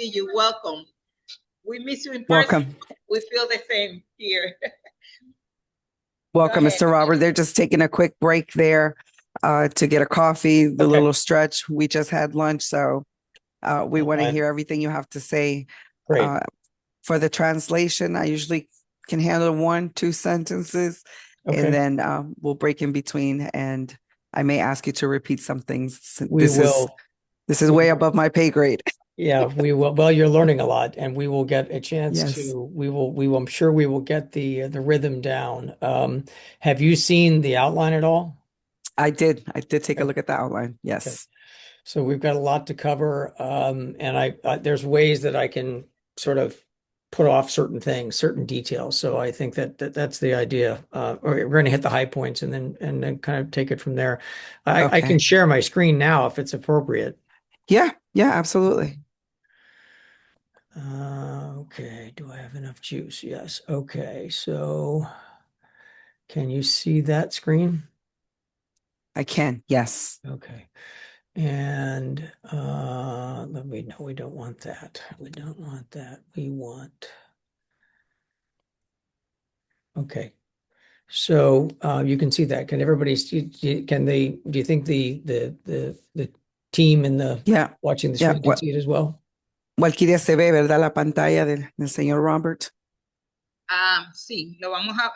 see you. Welcome. We miss you in person. Welcome. We feel the same here. Welcome, Go ahead. Mr. Robert. They're just taking a quick break there to get a coffee, the Okay. little stretch. We just had lunch, so we want to Fine. hear everything you have to say. Great. For the translation, I usually can handle 1-2 sentences, Okay. and then we'll break in between, and I may ask you to repeat some things. We will. This is way above my pay grade. Yeah, we will. Well, you're learning a lot, and we will get a chance Yes. to. We will. I'm sure we will get the rhythm down. Have you seen the outline at all? I did take a Okay. look at the outline. Yes. Okay. So we've got a lot to cover, and I there's ways that I can sort of put off certain things, certain details. So I think that's the idea. Or we're going to hit the high points and then kind of take it from there. I Okay. can share my screen now if it's appropriate. Yeah, absolutely. Okay, do I have enough juice? Yes. Okay, so can you see that screen? I can. Yes. Okay. And no, we don't want that. We don't want that. We want. Okay. So you can see that. Can everybody see? Do you think the team in the Yeah. watching the Yeah. screen can see it as well? Walquiria se ve, ¿verdad? La pantalla del señor Robert. Sí, lo vamos a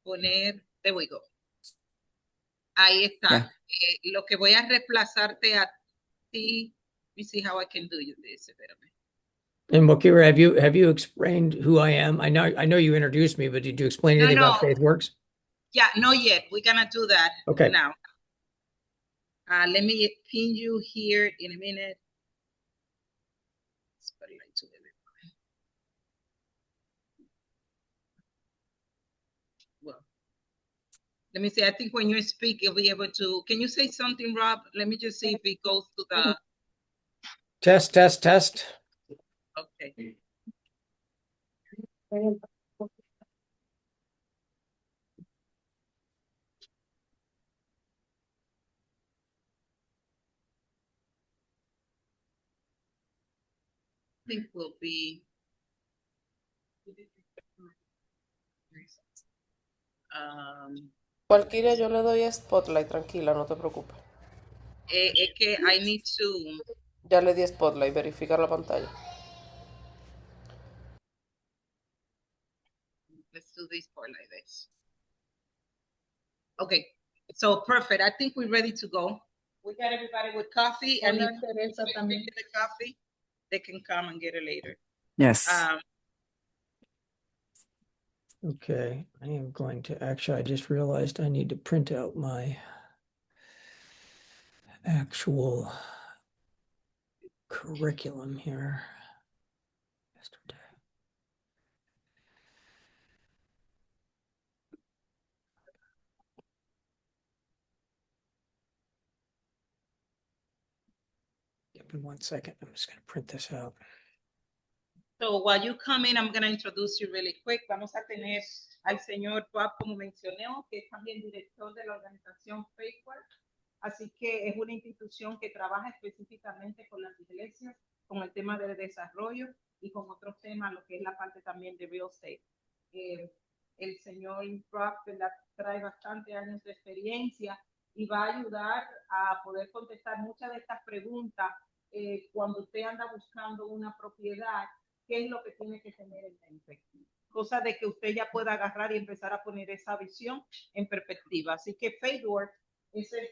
poner. There we go. Ahí está. Yeah. Lo que voy a reemplazarte a ti. Let me see how I can do this. Espérame. And Walquiria, have you explained who I am? I know you introduced me, but did you explain anything about FaithWorks? Yeah, not yet. We're gonna do that Okay. now. Let me pin you here in a minute. Well, let me see. I think when you speak, you'll be able to. Can you say something, Rob? Let me just see if it goes to the Test. Okay. I think we'll be. Cualquiera, yo le doy a Spotlight, tranquila, no te preocupes. Es que I need to. Ya le di Spotlight, verificar la pantalla. Let's do this part like this. Okay, so perfect. I think we're ready to go. We got everybody with coffee, and if Teresa también get the coffee, they can come and get it later. Yes. Okay, I am going to I just realized I need to print out my actual curriculum here. Yesterday. Give me 1 second. I'm just going to print this out. So while you come in, I'm going to introduce you really quick. Vamos a tener al señor Bob, como mencioné, que es también director de la organización FaithWorks. Así que es una institución que trabaja específicamente con las iglesias, con el tema del desarrollo y con otros temas, lo que es la parte también de real estate. El señor Bob trae bastantes años de experiencia y va a ayudar a poder contestar muchas de estas preguntas cuando usted anda buscando una propiedad. ¿Qué es lo que tiene que tener en mente? Cosa de que usted ya pueda agarrar y empezar a poner esa visión en perspectiva. Así que FaithWorks, ese es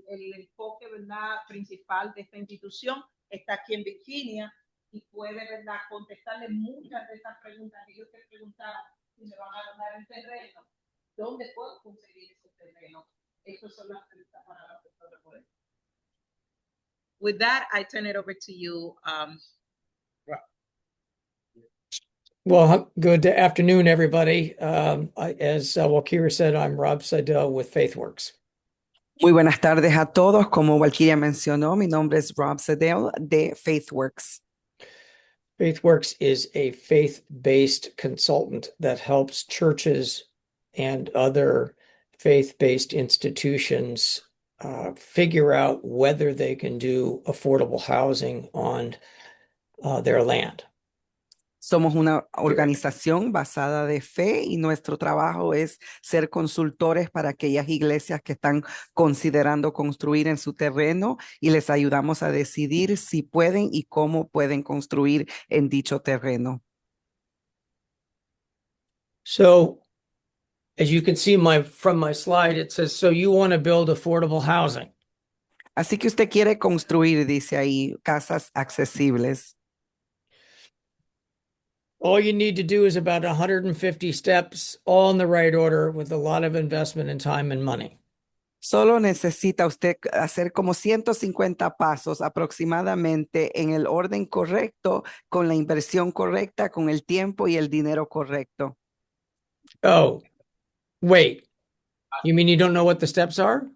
el enfoque, ¿verdad?, principal de esta institución. Está aquí en Virginia y puede, ¿verdad?, contestarle muchas de estas preguntas que yo te preguntaba. Si me van a donar el terreno, ¿dónde puedo conseguir ese terreno? Esas son las preguntas para la persona poder. With that, I turn it over to you, Rob. Well, good afternoon, everybody. As Walquiria said, I'm Rob Seidel with FaithWorks. Muy buenas tardes a todos. Como Walquiria mencionó, mi nombre es Rob Seidel de FaithWorks. FaithWorks is a faith-based consultant that helps churches and other faith-based institutions figure out whether they can do affordable housing on their land. Somos una organización basada de fe y nuestro trabajo es ser consultores para aquellas iglesias que están considerando construir en su terreno y les ayudamos a decidir si pueden y cómo pueden construir en dicho terreno. So, as you can see from my slide, it says, so you want to build affordable housing. Así que usted quiere construir, dice ahí, casas accesibles. All you need to do is about 150 steps, all in the right order, with a lot of investment in time and money. Solo necesita usted hacer como 150 pasos aproximadamente en el orden correcto, con la inversión correcta, con el tiempo y el dinero correcto. Oh, wait. You mean you don't know what the steps are?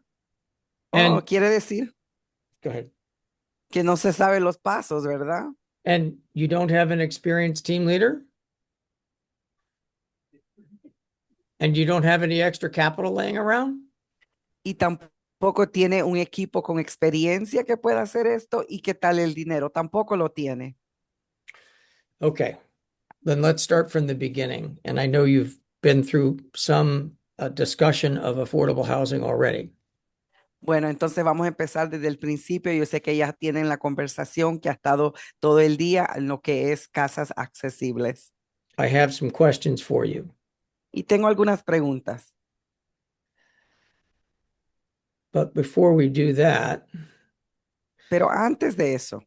And Quiere decir go ahead. que no se sabe los pasos, ¿verdad? And you don't have an experienced team leader? And you don't have any extra capital laying around? Y tampoco tiene un equipo con experiencia que pueda hacer esto. ¿Y qué tal el dinero? Tampoco lo tiene. Okay, then let's start from the beginning. And I know you've been through some discussion of affordable housing already. Bueno, entonces vamos a empezar desde el principio. Yo sé que ya tienen la conversación que ha estado todo el día en lo que es casas accesibles. I have some questions for you. Y tengo algunas preguntas. But before we do that, Pero antes de eso,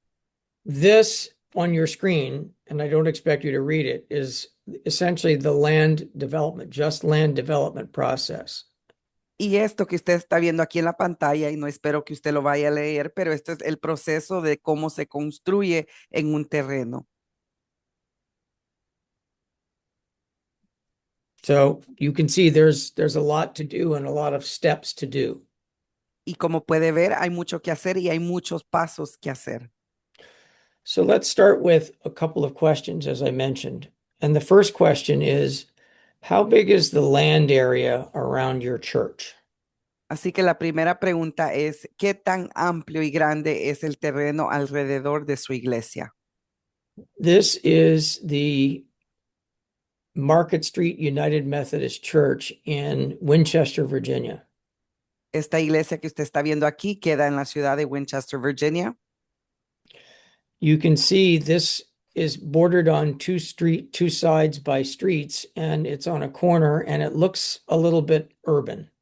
this on your screen, and I don't expect you to read it, is essentially the land development, just land development process. y esto que usted está viendo aquí en la pantalla, y no espero que usted lo vaya a leer, pero esto es el proceso de cómo se construye en un terreno. So you can see there's a lot to do and a lot of steps to do. Y como puede ver, hay mucho que hacer y hay muchos pasos que hacer. So let's start with a couple of questions, as I mentioned. And the first question is, how big is the land area around your church? Así que la primera pregunta es, ¿qué tan amplio y grande es el terreno alrededor de su iglesia? This is the Market Street United Methodist Church in Winchester, Virginia. Esta iglesia que usted está viendo aquí queda en la ciudad de Winchester, Virginia. You can see this is bordered on two sides by streets, and it's on a corner, and it looks a little bit urban.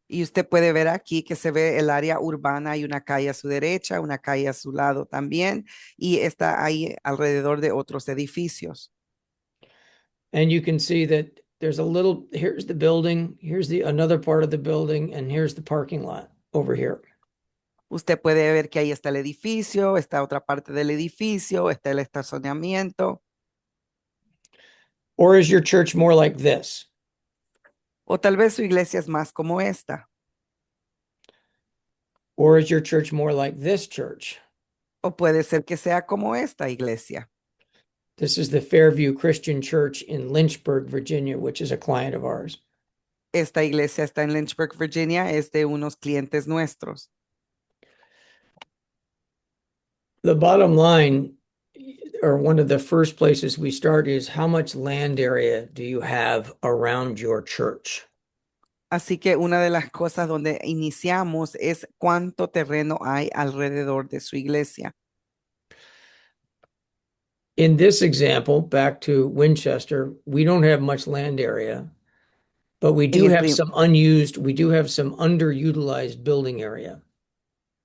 Y usted puede ver aquí que se ve el área urbana, hay una calle a su derecha, una calle a su lado también, y está ahí alrededor de otros edificios. And you can see that there's here's the building, here's another part of the building, and here's the parking lot over here. Usted puede ver que ahí está el edificio, está otra parte del edificio, está el estacionamiento. Or is your church more like this? O tal vez su iglesia es más como esta. Or is your church more like this church? O puede ser que sea como esta iglesia. This is the Fairview Christian Church in Lynchburg, Virginia, which is a client of ours. Esta iglesia está en Lynchburg, Virginia, es de unos clientes nuestros. The bottom line, or one of the first places we start, is how much land area do you have around your church? Así que una de las cosas donde iniciamos es cuánto terreno hay alrededor de su iglesia. In this example, back to Winchester, we don't have much land area, but we do have some underutilized building area.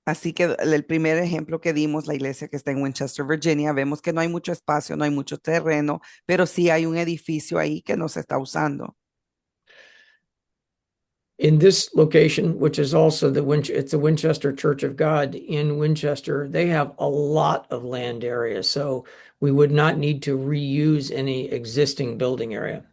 Así que el primer ejemplo que dimos, la iglesia que está en Winchester, Virginia, vemos que no hay mucho espacio, no hay mucho terreno, pero sí hay un edificio ahí que no se está usando. In this location, which is also it's the Winchester Church of God in Winchester, they have a lot of land area, so we would not need to reuse any existing building area.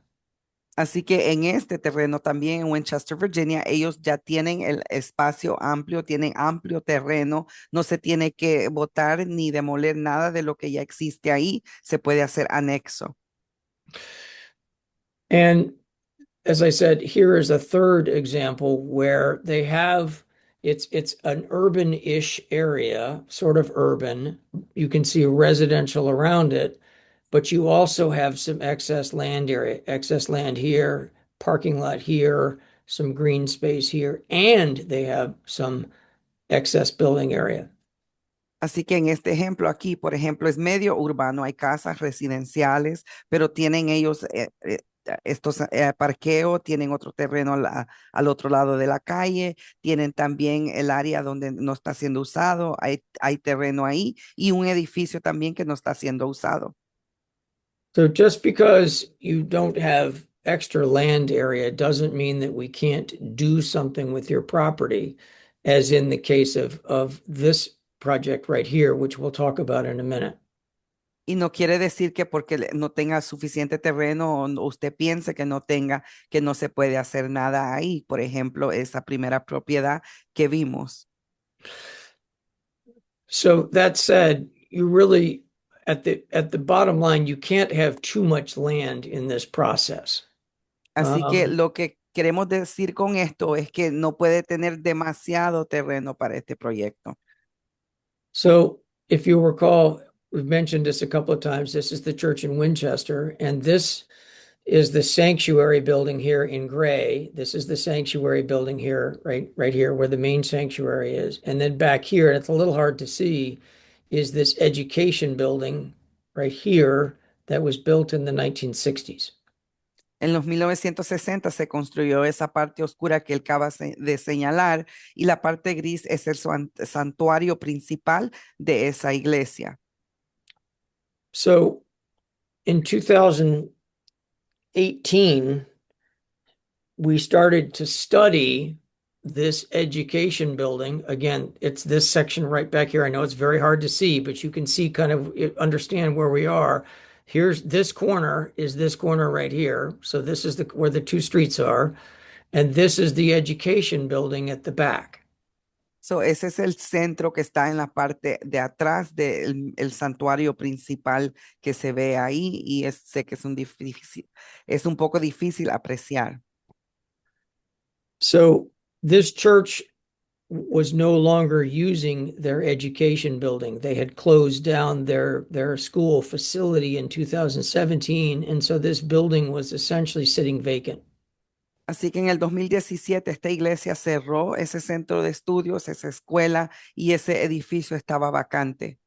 Así que en este terreno también en Winchester, Virginia, ellos ya tienen el espacio amplio, tienen amplio terreno, no se tiene que botar ni demoler nada de lo que ya existe ahí, se puede hacer anexo. And as I said, here is a third example where they have It's an urban-ish area, sort of urban. You can see residential around it, but you also have some excess land area, excess land here, parking lot here, some green space here, and they have some excess building area. Así que en este ejemplo aquí, por ejemplo, es medio urbano, hay casas residenciales, pero tienen ellos estos parqueos, tienen otro terreno al otro lado de la calle, tienen también el área donde no está siendo usado, hay terreno ahí y un edificio también que no está siendo usado. So just because you don't have extra land area doesn't mean that we can't do something with your property, as in the case of this project right here, which we'll talk about in a minute. Y no quiere decir que porque no tenga suficiente terreno o usted piense que no tenga, que no se puede hacer nada ahí. Por ejemplo, esa primera propiedad que vimos. So that said, you really, at the bottom line, you can't have too much land in this process. Así que lo que queremos decir con esto es que no puede tener demasiado terreno para este proyecto. So if you recall, we've mentioned this a couple of times. This is the church in Winchester, and this is the sanctuary building here in gray. This is the sanctuary building here, right here, where the main sanctuary is. And then back here, and it's a little hard to see, is this education building right here that was built in the 1960s. En los 1960 se construyó esa parte oscura que él acaba de señalar y la parte gris es el santuario principal de esa iglesia. So in 2018, we started to study this education building. Again, it's this section right back here. I know it's very hard to see, but you can see kind of understand where we are. Here's this corner is this corner right here. So this is where the two streets are. And this is the education building at the back. So ese es el centro que está en la parte de atrás del el santuario principal que se ve ahí y sé que es un poco difícil apreciar. So this church was no longer using their education building. They had closed down their school facility in 2017, and so this building was essentially sitting vacant. Así que en el 2017 esta iglesia cerró ese centro de estudios, esa escuela y ese edificio estaba vacante.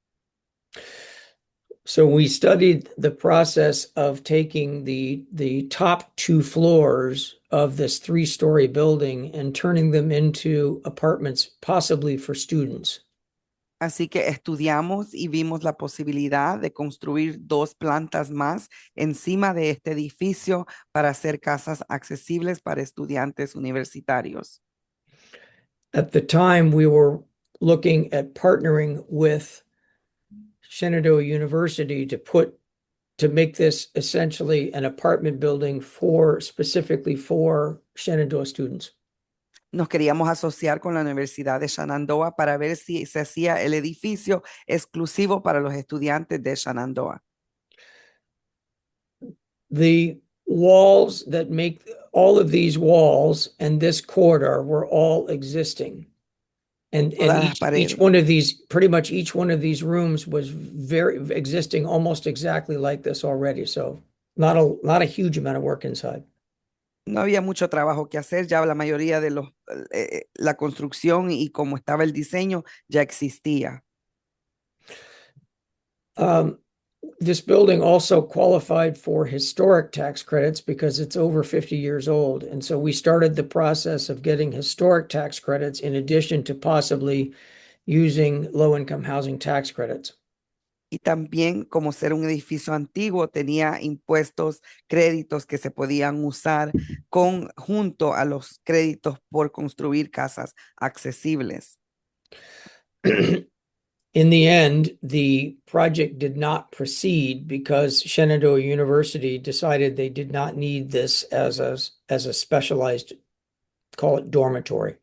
So we studied the process of taking the top two floors of this 3-story building and turning them into apartments, possibly for students. Así que estudiamos y vimos la posibilidad de construir 2 plantas más encima de este edificio para hacer casas accesibles para estudiantes universitarios. At the time, we were looking at partnering with Shenandoah University to make this essentially an apartment building specifically for Shenandoah students. Nos queríamos asociar con la Universidad de Shenandoah para ver si se hacía el edificio exclusivo para los estudiantes de Shenandoah. The walls that make all of these walls and this corridor were all existing. And each one of these, pretty much each one of these rooms was existing almost exactly like this already. So not a huge amount of work inside. No había mucho trabajo que hacer, ya la mayoría de la construcción y como estaba el diseño ya existía. This building also qualified for historic tax credits because it's over 50 years old. And so we started the process of getting historic tax credits in addition to possibly using low-income housing tax credits. Y también, como ser un edificio antiguo, tenía impuestos, créditos que se podían usar junto a los créditos por construir casas accesibles. In the end, the project did not proceed because Shenandoah University decided they did not need this as a specialized, call it dormitory.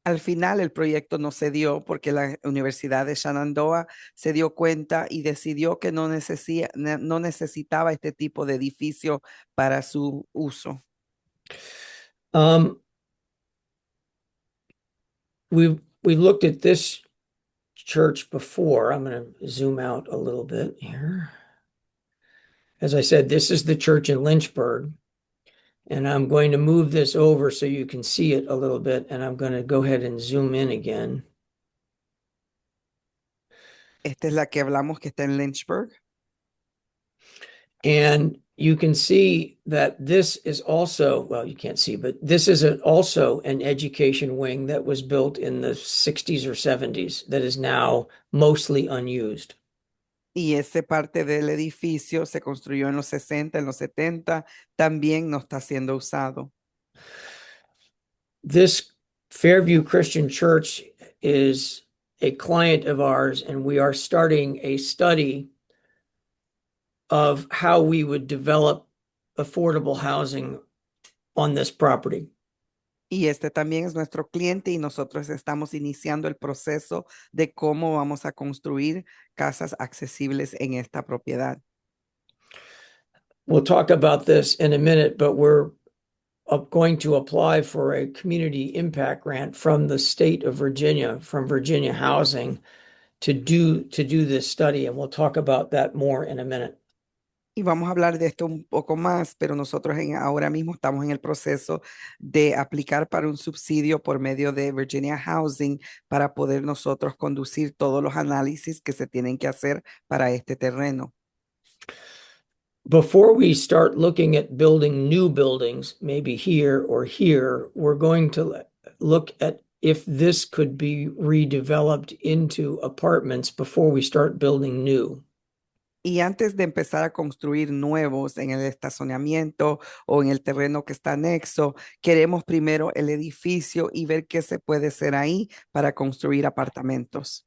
Al final el proyecto no se dio porque la Universidad de Shenandoah se dio cuenta y decidió que no necesitaba este tipo de edificio para su uso. we looked at this church before. I'm going to zoom out a little bit here. As I said, this is the church in Lynchburg. And I'm going to move this over so you can see it a little bit. And I'm going to go ahead and zoom in again. Esta es la que hablamos que está en Lynchburg. And you can see that this is also, well, you can't see, but this is also an education wing that was built in the 60s or 70s that is now mostly unused. Y esa parte del edificio se construyó en los 60, en los 70, también no está siendo usado. This Fairview Christian Church is a client of ours, and we are starting a study of how we would develop affordable housing on this property. Y este también es nuestro cliente y nosotros estamos iniciando el proceso de cómo vamos a construir casas accesibles en esta propiedad. We'll talk about this in a minute, but we're going to apply for a community impact grant from the state of Virginia, from Virginia Housing, to do this study, and we'll talk about that more in a minute. Y vamos a hablar de esto un poco más, pero nosotros ahora mismo estamos en el proceso de aplicar para un subsidio por medio de Virginia Housing para poder nosotros conducir todos los análisis que se tienen que hacer para este terreno. Before we start looking at building new buildings, maybe here or here, we're going to look at if this could be redeveloped into apartments before we start building new. Y antes de empezar a construir nuevos en el estacionamiento o en el terreno que está anexo, queremos primero el edificio y ver qué se puede hacer ahí para construir apartamentos.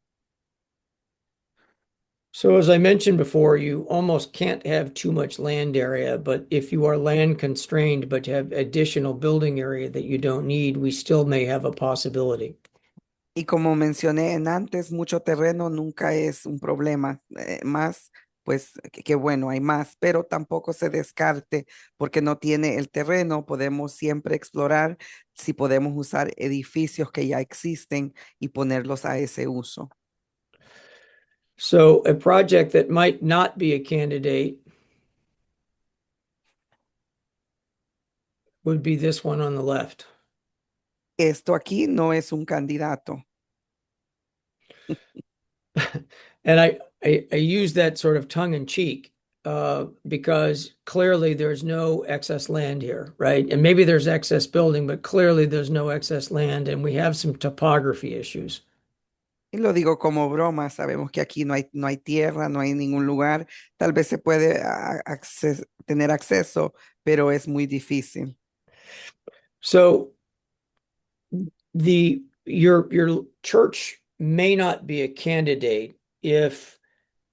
So as I mentioned before, you almost can't have too much land area, but if you are land constrained but have additional building area that you don't need, we still may have a possibility. Y como mencioné en antes, mucho terreno nunca es un problema. Más, pues que bueno, hay más, pero tampoco se descarte porque no tiene el terreno. Podemos siempre explorar si podemos usar edificios que ya existen y ponerlos a ese uso. So a project that might not be a candidate would be this one on the left. Esto aquí no es un candidato. And I use that sort of tongue in cheek because clearly there's no excess land here, right? And maybe there's excess building, but clearly there's no excess land, and we have some topography issues. Y lo digo como broma, sabemos que aquí no hay tierra, no hay ningún lugar. Tal vez se puede tener acceso, pero es muy difícil. So your church may not be a candidate if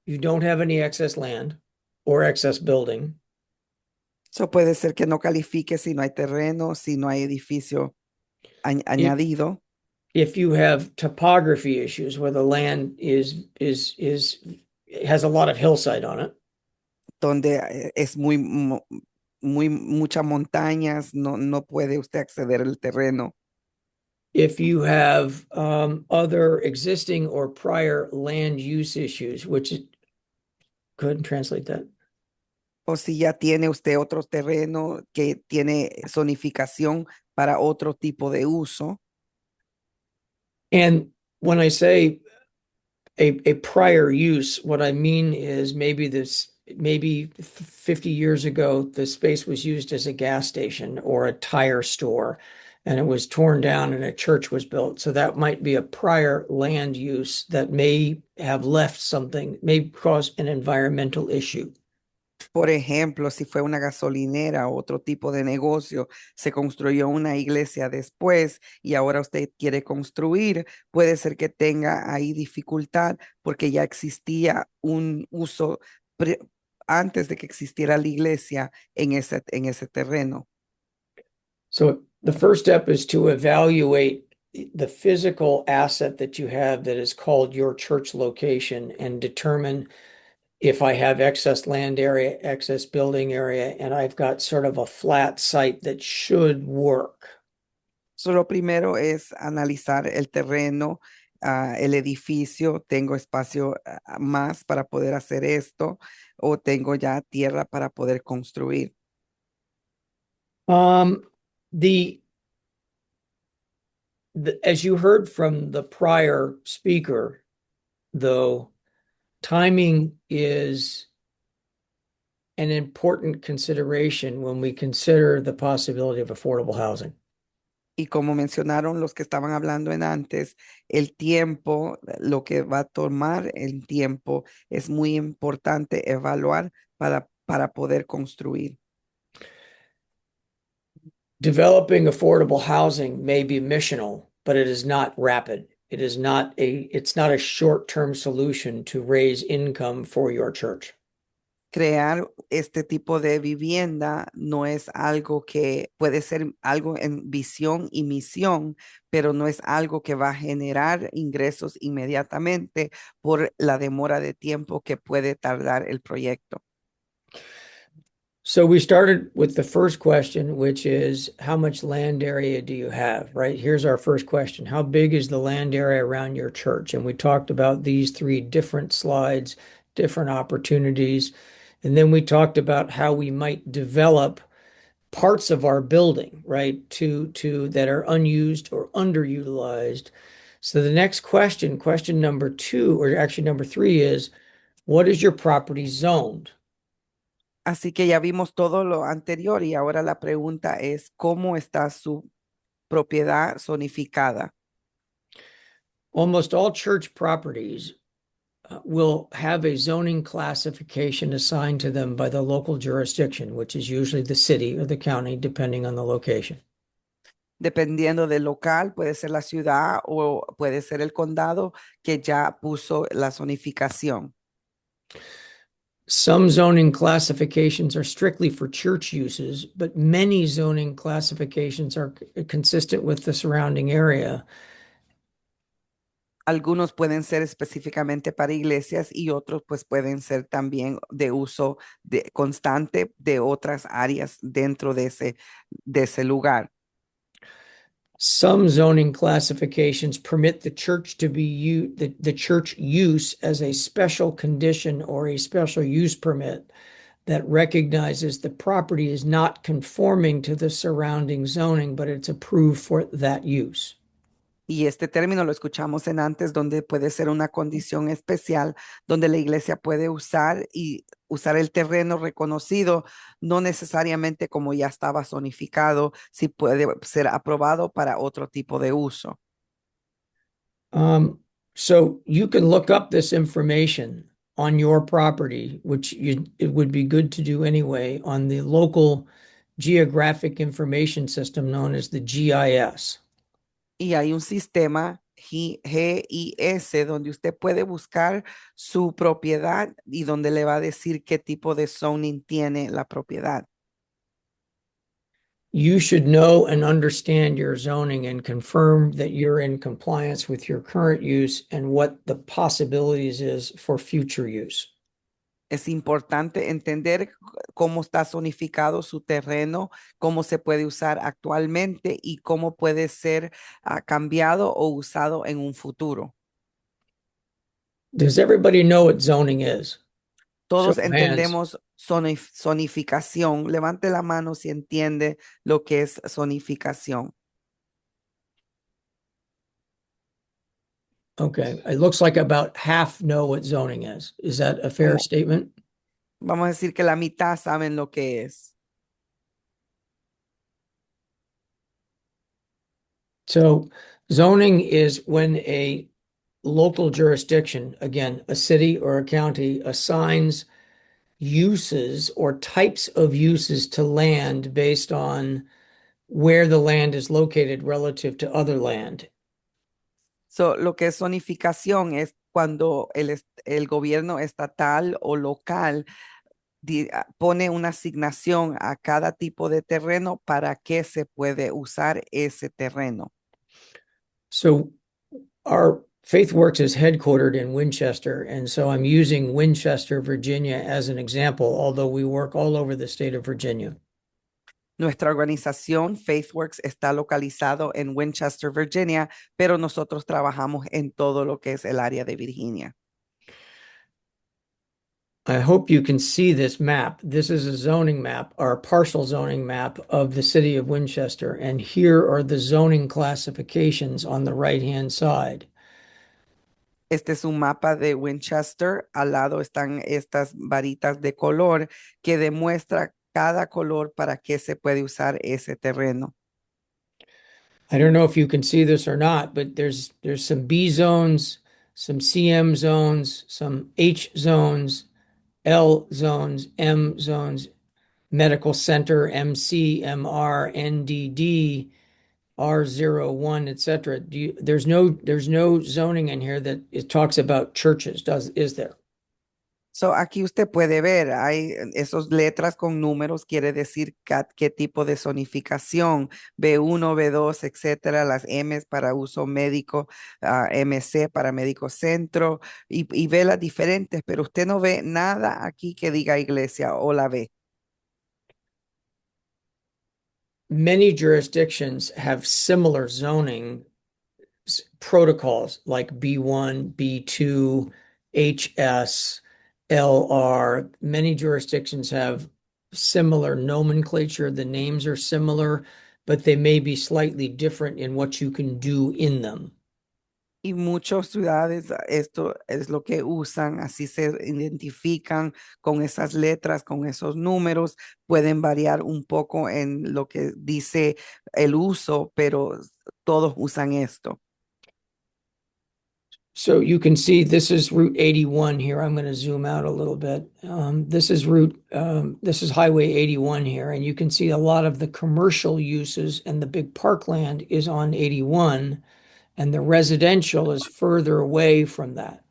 you don't have any excess land or excess building. Eso puede ser que no califique si no hay terreno, si no hay edificio añadido. If you have topography issues where the land has a lot of hillside on it. Donde es muchas montañas, no puede usted acceder al terreno. If you have other existing or prior land use issues, go ahead and translate that. O si ya tiene usted otro terreno que tiene zonificación para otro tipo de uso. And when I say a prior use, what I mean is maybe 50 years ago, the space was used as a gas station or a tire store, and it was torn down and a church was built. So that might be a prior land use that may have left something, may cause an environmental issue. Por ejemplo, si fue una gasolinera o otro tipo de negocio, se construyó una iglesia después y ahora usted quiere construir, puede ser que tenga ahí dificultad porque ya existía un uso antes de que existiera la iglesia en ese terreno. So the first step is to evaluate the physical asset that you have that is called your church location and determine if I have excess land area, excess building area, and I've got sort of a flat site that should work. So, lo primero es analizar el terreno, el edificio, tengo espacio más para poder hacer esto o tengo ya tierra para poder construir. Um, the, as you heard from the prior speaker, though, timing is an important consideration when we consider the possibility of affordable housing. Y como mencionaron los que estaban hablando en antes, el tiempo, lo que va a tomar el tiempo es muy importante evaluar para poder construir. Developing affordable housing may be missional, but it is not rapid. It's not a short-term solution to raise income for your church. Crear este tipo de vivienda no es algo que puede ser algo en visión y misión, pero no es algo que va a generar ingresos inmediatamente por la demora de tiempo que puede tardar el proyecto. So we started with the first question, which is how much land area do you have, right? Here's our first question. How big is the land area around your church? And we talked about these three different slides, different opportunities. And then we talked about how we might develop parts of our building, right, to that are unused or underutilized. So the next question, question number 2, or actually number 3 is, what is your property zoned? Así que ya vimos todo lo anterior y ahora la pregunta es, ¿cómo está su propiedad zonificada? Almost all church properties will have a zoning classification assigned to them by the local jurisdiction, which is usually the city or the county, depending on the location. Dependiendo del local, puede ser la ciudad o puede ser el condado que ya puso la zonificación. Some zoning classifications are strictly for church uses, but many zoning classifications are consistent with the surrounding area. Algunos pueden ser específicamente para iglesias y otros pues pueden ser también de uso constante de otras áreas dentro de ese lugar. Some zoning classifications permit the church to be the church use as a special condition or a special use permit that recognizes the property is not conforming to the surrounding zoning, but it's approved for that use. Y este término lo escuchamos en antes, donde puede ser una condición especial, donde la iglesia puede usar el terreno reconocido, no necesariamente como ya estaba zonificado, si puede ser aprobado para otro tipo de uso. So you can look up this information on your property, which it would be good to do anyway, on the local geographic information system known as the GIS. Y hay un sistema GIS donde usted puede buscar su propiedad y donde le va a decir qué tipo de zoning tiene la propiedad. You should know and understand your zoning and confirm that you're in compliance with your current use and what the possibilities is for future use. Es importante entender cómo está zonificado su terreno, cómo se puede usar actualmente y cómo puede ser cambiado o usado en un futuro. Does everybody know what zoning is? Todos Show of hands. entendemos zonificación. Levante la mano si entiende lo que es zonificación. Okay, it looks like about half know what zoning is. Is that a fair statement? Vamos a decir que la mitad saben lo que es. So zoning is when a local jurisdiction, again, a city or a county, assigns uses or types of uses to land based on where the land is located relative to other land. So, lo que es zonificación es cuando el gobierno estatal o local pone una asignación a cada tipo de terreno para qué se puede usar ese terreno. So our FaithWorks is headquartered in Winchester, and so I'm using Winchester, Virginia as an example, although we work all over the state of Virginia. Nuestra organización FaithWorks está localizado en Winchester, Virginia, pero nosotros trabajamos en todo lo que es el área de Virginia. I hope you can see this map. This is a zoning map, or a partial zoning map of the city of Winchester. And here are the zoning classifications on the right-hand side. Este es un mapa de Winchester. Al lado están estas varitas de color que demuestra cada color para qué se puede usar ese terreno. I don't know if you can see this or not, but there's some B zones, some CM zones, some H zones, L zones, M zones, medical center, MC, MR, NDD, R01, etc. There's no zoning in here that it talks about churches, is there? So, aquí usted puede ver, hay esas letras con números, quiere decir qué tipo de zonificación, B1, B2, etcétera, las M para uso médico, MC para médico centro, y ve las diferentes, pero usted no ve nada aquí que diga iglesia o la ve. Many jurisdictions have similar zoning protocols like B1, B2, HS, LR. Many jurisdictions have similar nomenclature. The names are similar, but they may be slightly different in what you can do in them. Y muchas ciudades esto es lo que usan, así se identifican con esas letras, con esos números, pueden variar un poco en lo que dice el uso, pero todos usan esto. So you can see this is Route 81 here. I'm going to zoom out a little bit. This is Highway 81 here, and you can see a lot of the commercial uses and the big parkland is on 81, and the residential is further away from that.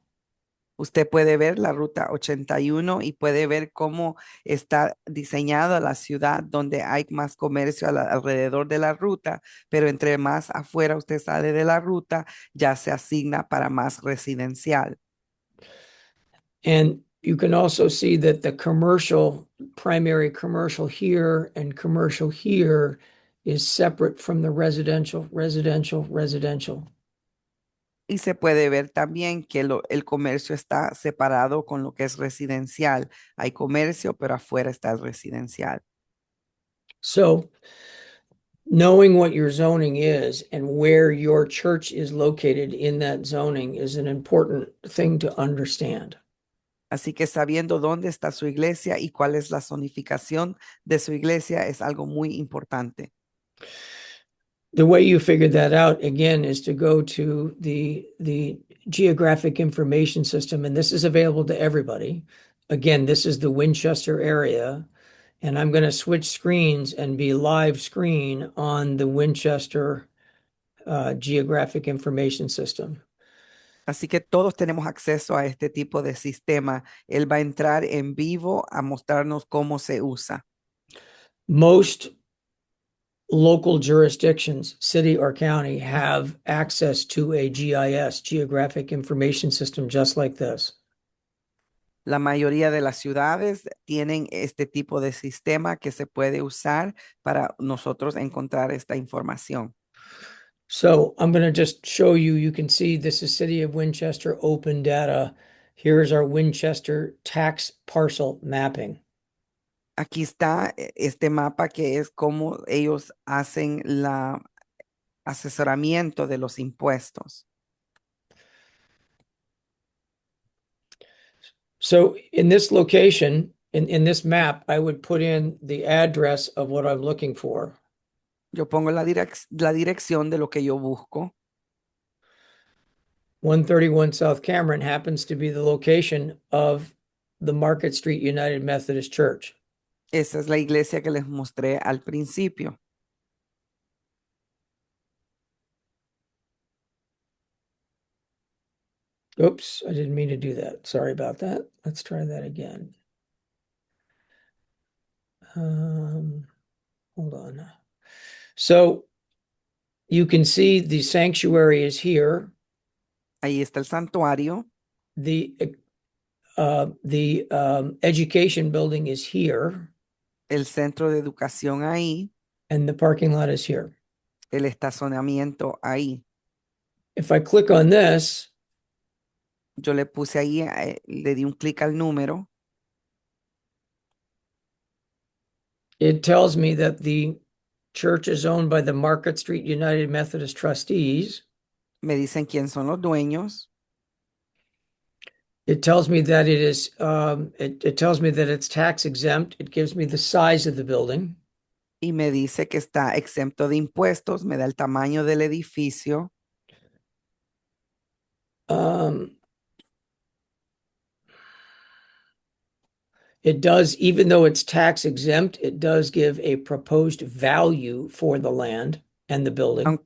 Usted puede ver la ruta 81 y puede ver cómo está diseñada la ciudad donde hay más comercio alrededor de la ruta, pero entre más afuera usted sale de la ruta, ya se asigna para más residencial. And you can also see that the primary commercial here and commercial here is separate from the residential. Y se puede ver también que el comercio está separado con lo que es residencial. Hay comercio, pero afuera está el residencial. So knowing what your zoning is and where your church is located in that zoning is an important thing to understand. Así que sabiendo dónde está su iglesia y cuál es la zonificación de su iglesia es algo muy importante. The way you figure that out, again, is to go to the geographic information system, and this is available to everybody. Again, this is the Winchester area, and I'm going to switch screens and be live screen on the Winchester geographic information system. Así que todos tenemos acceso a este tipo de sistema. Él va a entrar en vivo a mostrarnos cómo se usa. Most local jurisdictions, city or county, have access to a GIS, geographic information system, just like this. La mayoría de las ciudades tienen este tipo de sistema que se puede usar para nosotros encontrar esta información. So I'm going to just show you, you can see this is City of Winchester open data. Here's our Winchester tax parcel mapping. Aquí está este mapa que es cómo ellos hacen el asesoramiento de los impuestos. So in this location, in this map, I would put in the address of what I'm looking for. Yo pongo la dirección de lo que yo busco. 131 South Cameron happens to be the location of the Market Street United Methodist Church. Esa es la iglesia que les mostré al principio. Oops, I didn't mean to do that. Sorry about that. Let's try that again. Hold on. So you can see the sanctuary is here. Ahí está el santuario. The education building is here. El centro de educación ahí. and the parking lot is here. el estacionamiento ahí. If I click on this, Yo le puse ahí, le di un clic al número. it tells me that the church is owned by the Market Street United Methodist Trustees. Me dicen quién son los dueños. It tells me that it is, it tells me that it's tax exempt. It gives me the size of the building. Y me dice que está exento de impuestos. Me da el tamaño del edificio. It does, even though it's tax exempt, it does give a proposed value for the land and the building.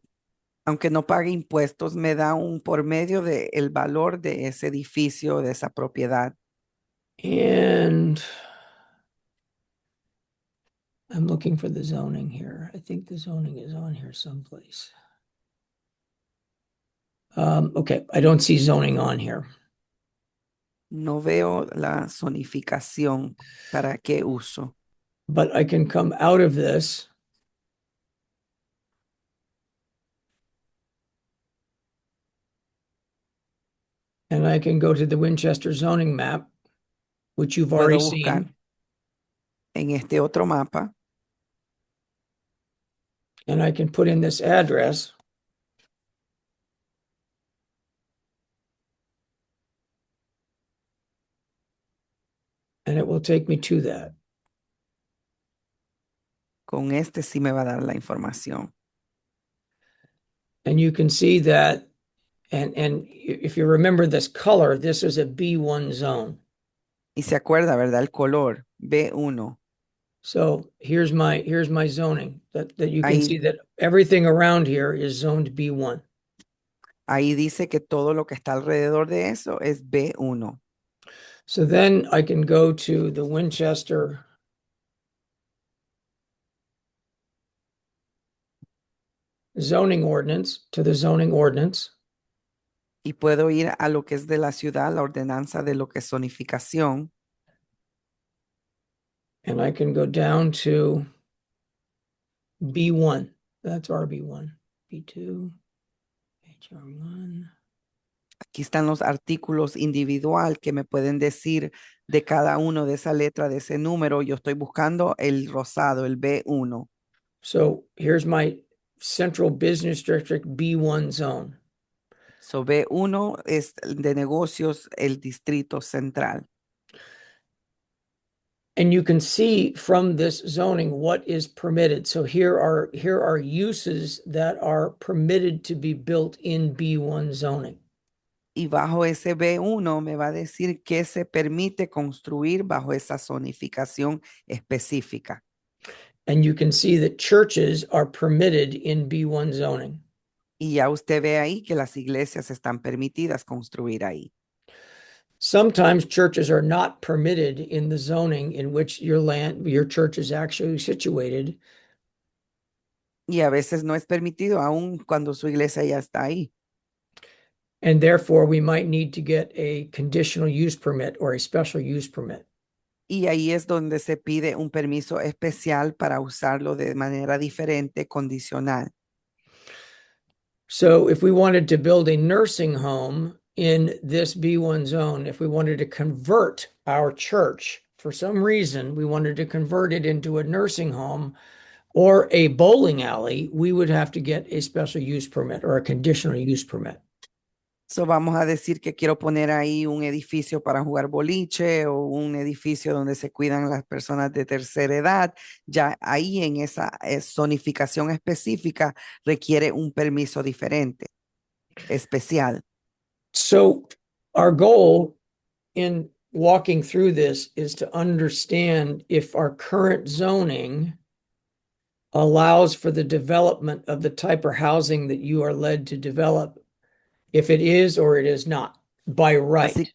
Aunque no pague impuestos, me da un por medio del valor de ese edificio, de esa propiedad. And I'm looking for the zoning here. I think the zoning is on here someplace. Okay, I don't see zoning on here. No veo la zonificación. ¿Para qué uso? But I can come out of this. And I can go to the Winchester zoning map, which you've already Puedo buscar seen. en este otro mapa And I can put in this address. And it will take me to that. con este sí me va a dar la información. And you can see that, and if you remember this color, this is a B1 zone. Y se acuerda, ¿verdad? El color B1. So here's my zoning that you can Ahí- see that everything around here is zoned B1. Ahí dice que todo lo que está alrededor de eso es B1. So then I can go to the Winchester zoning ordinance, to the zoning ordinance. Y puedo ir a lo que es de la ciudad, la ordenanza de lo que es zonificación. And I can go down to B1. That's RB1. B2, HR1. Aquí están los artículos individual que me pueden decir de cada uno de esa letra, de ese número. Yo estoy buscando el rosado, el B1. So here's my central business district B1 zone. So B1 es de negocios, el distrito central. And you can see from this zoning what is permitted. So here are uses that are permitted to be built in B1 zoning. Y bajo ese B1 me va a decir qué se permite construir bajo esa zonificación específica. And you can see that churches are permitted in B1 zoning. Y ya usted ve ahí que las iglesias están permitidas construir ahí. Sometimes churches are not permitted in the zoning in which your church is actually situated. Y a veces no es permitido aun cuando su iglesia ya está ahí. And therefore, we might need to get a conditional use permit or a special use permit. Y ahí es donde se pide un permiso especial para usarlo de manera diferente, condicional. So if we wanted to build a nursing home in this B1 zone, if we wanted to convert our church, for some reason, we wanted to convert it into a nursing home or a bowling alley, we would have to get a special use permit or a conditional use permit. So vamos a decir que quiero poner ahí un edificio para jugar boliche o un edificio donde se cuidan las personas de tercera edad. Ya ahí en esa zonificación específica requiere un permiso diferente, especial. So our goal in walking through this is to understand if our current zoning allows for the development of the type of housing that you are led to develop, if it is or it is not, by right. Así,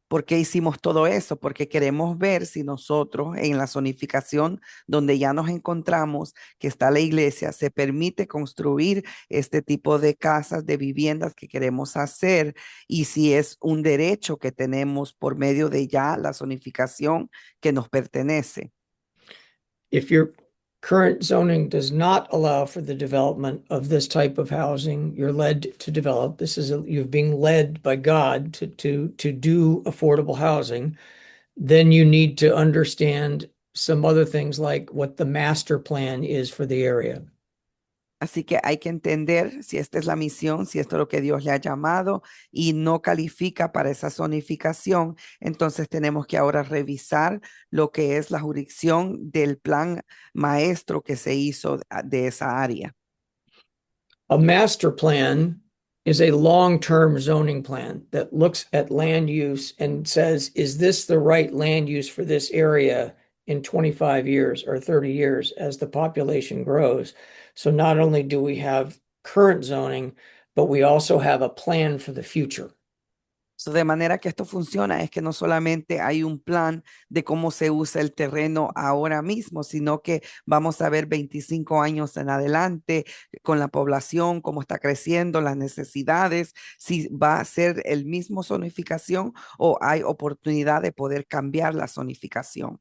¿por qué hicimos todo eso? Porque queremos ver si nosotros en la zonificación donde ya nos encontramos, que está la iglesia, se permite construir este tipo de casas, de viviendas que queremos hacer y si es un derecho que tenemos por medio de ya la zonificación que nos pertenece. If you're current zoning does not allow for the development of this type of housing you're led to develop. You're being led by God to do affordable housing. Then you need to understand some other things like what the master plan is for the area. Así que hay que entender si esta es la misión, si esto es lo que Dios le ha llamado y no califica para esa zonificación, entonces tenemos que ahora revisar lo que es la jurisdicción del plan maestro que se hizo de esa área. A master plan is a long-term zoning plan that looks at land use and says, is this the right land use for this area in 25 years or 30 years as the population grows? So not only do we have current zoning, but we also have a plan for the future. So, de manera que esto funciona es que no solamente hay un plan de cómo se usa el terreno ahora mismo, sino que vamos a ver 25 años en adelante con la población, cómo está creciendo, las necesidades, si va a ser el mismo zonificación o hay oportunidad de poder cambiar la zonificación.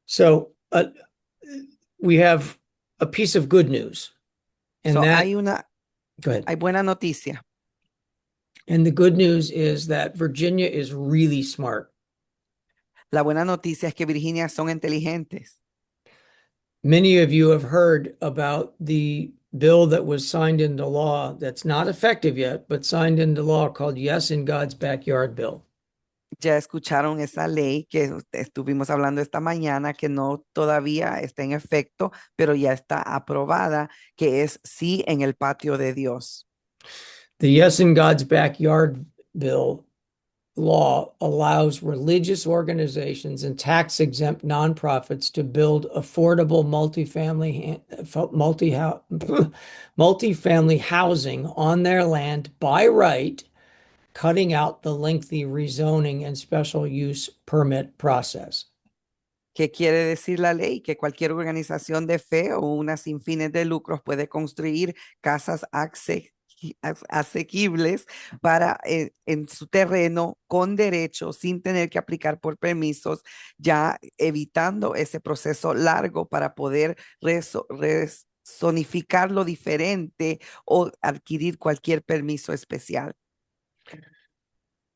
So we have a piece of good news. And So, that, hay buena noticia. And the good news is that Virginia is really smart. La buena noticia es que Virginia son inteligentes. Many of you have heard about the bill that was signed into law that's not effective yet, but signed into law called Yes in God's Backyard Bill. Ya escucharon esa ley que estuvimos hablando esta mañana, que no todavía está en efecto, pero ya está aprobada, que es sí en el patio de Dios. The Yes in God's Backyard Bill law allows religious organizations and tax-exempt nonprofits to build affordable multifamily housing on their land by right, cutting out the lengthy rezoning and special use permit process. ¿Qué quiere decir la ley? Que cualquier organización de fe o una sin fines de lucros puede construir casas asequibles para en su terreno con derecho, sin tener que aplicar por permisos, ya evitando ese proceso largo para poder zonificarlo diferente o adquirir cualquier permiso especial.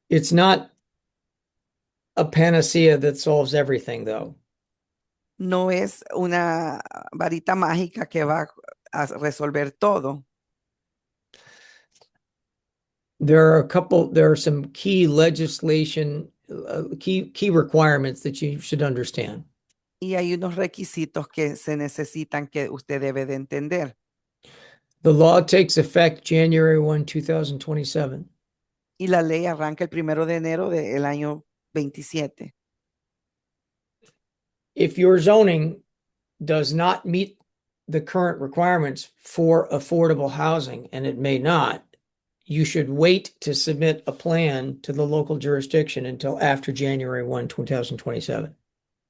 It's not a panacea that solves everything, though. No es una varita mágica que va a resolver todo. There are some key legislation, key requirements that you should understand. Y hay unos requisitos que se necesitan que usted debe de entender. The law takes effect January 1, 2027. Y la ley arranca el 1 de enero del año 27. If your zoning does not meet the current requirements for affordable housing, and it may not, you should wait to submit a plan to the local jurisdiction until after January 1, 2027.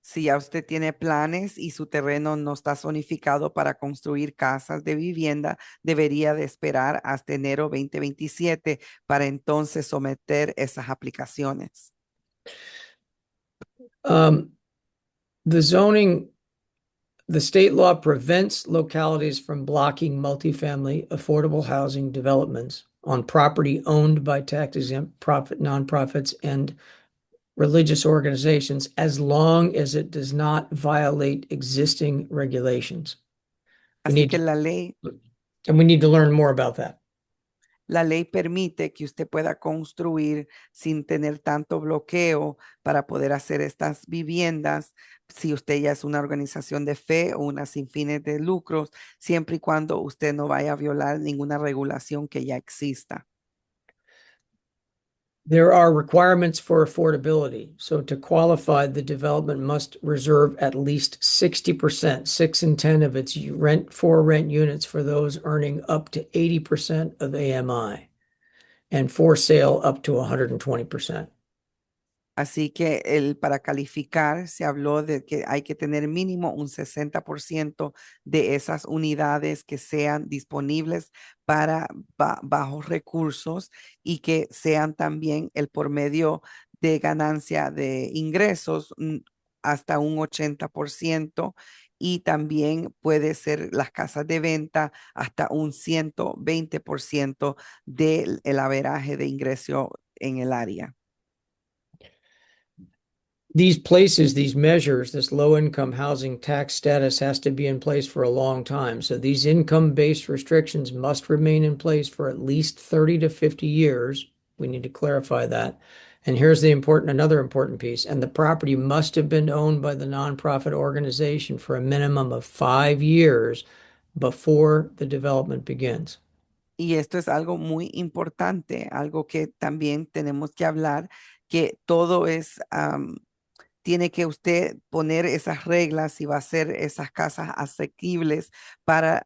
Si ya usted tiene planes y su terreno no está zonificado para construir casas de vivienda, debería de esperar hasta enero 2027 para entonces someter esas aplicaciones. The state law prevents localities from blocking multifamily affordable housing developments on property owned by tax-exempt nonprofits and religious organizations as long as it does not violate existing regulations. Así que la ley, And we need to learn more about that. La ley permite que usted pueda construir sin tener tanto bloqueo para poder hacer estas viviendas, si usted ya es una organización de fe o una sin fines de lucros, siempre y cuando usted no vaya a violar ninguna regulación que ya exista. There are requirements for affordability. So to qualify, the development must reserve at least 60%, 6 in 10 of its rent units for those earning up to 80% of AMI, and for sale up to 120%. Así que para calificar se habló de que hay que tener mínimo un 60% de esas unidades que sean disponibles para bajos recursos y que sean también el por medio de ganancia de ingresos hasta un 80% y también puede ser las casas de venta hasta un 120% del el averaje de ingreso en el área. These places, these measures, this low income housing tax status has to be in place for a long time. So these income-based restrictions must remain in place for at least 30 to 50 years. We need to clarify that. And here's another important piece. And the property must have been owned by the nonprofit organization for a minimum of 5 years before the development begins. Y esto es algo muy importante, algo que también tenemos que hablar, que todo es, tiene que usted poner esas reglas y va a ser esas casas asequibles para,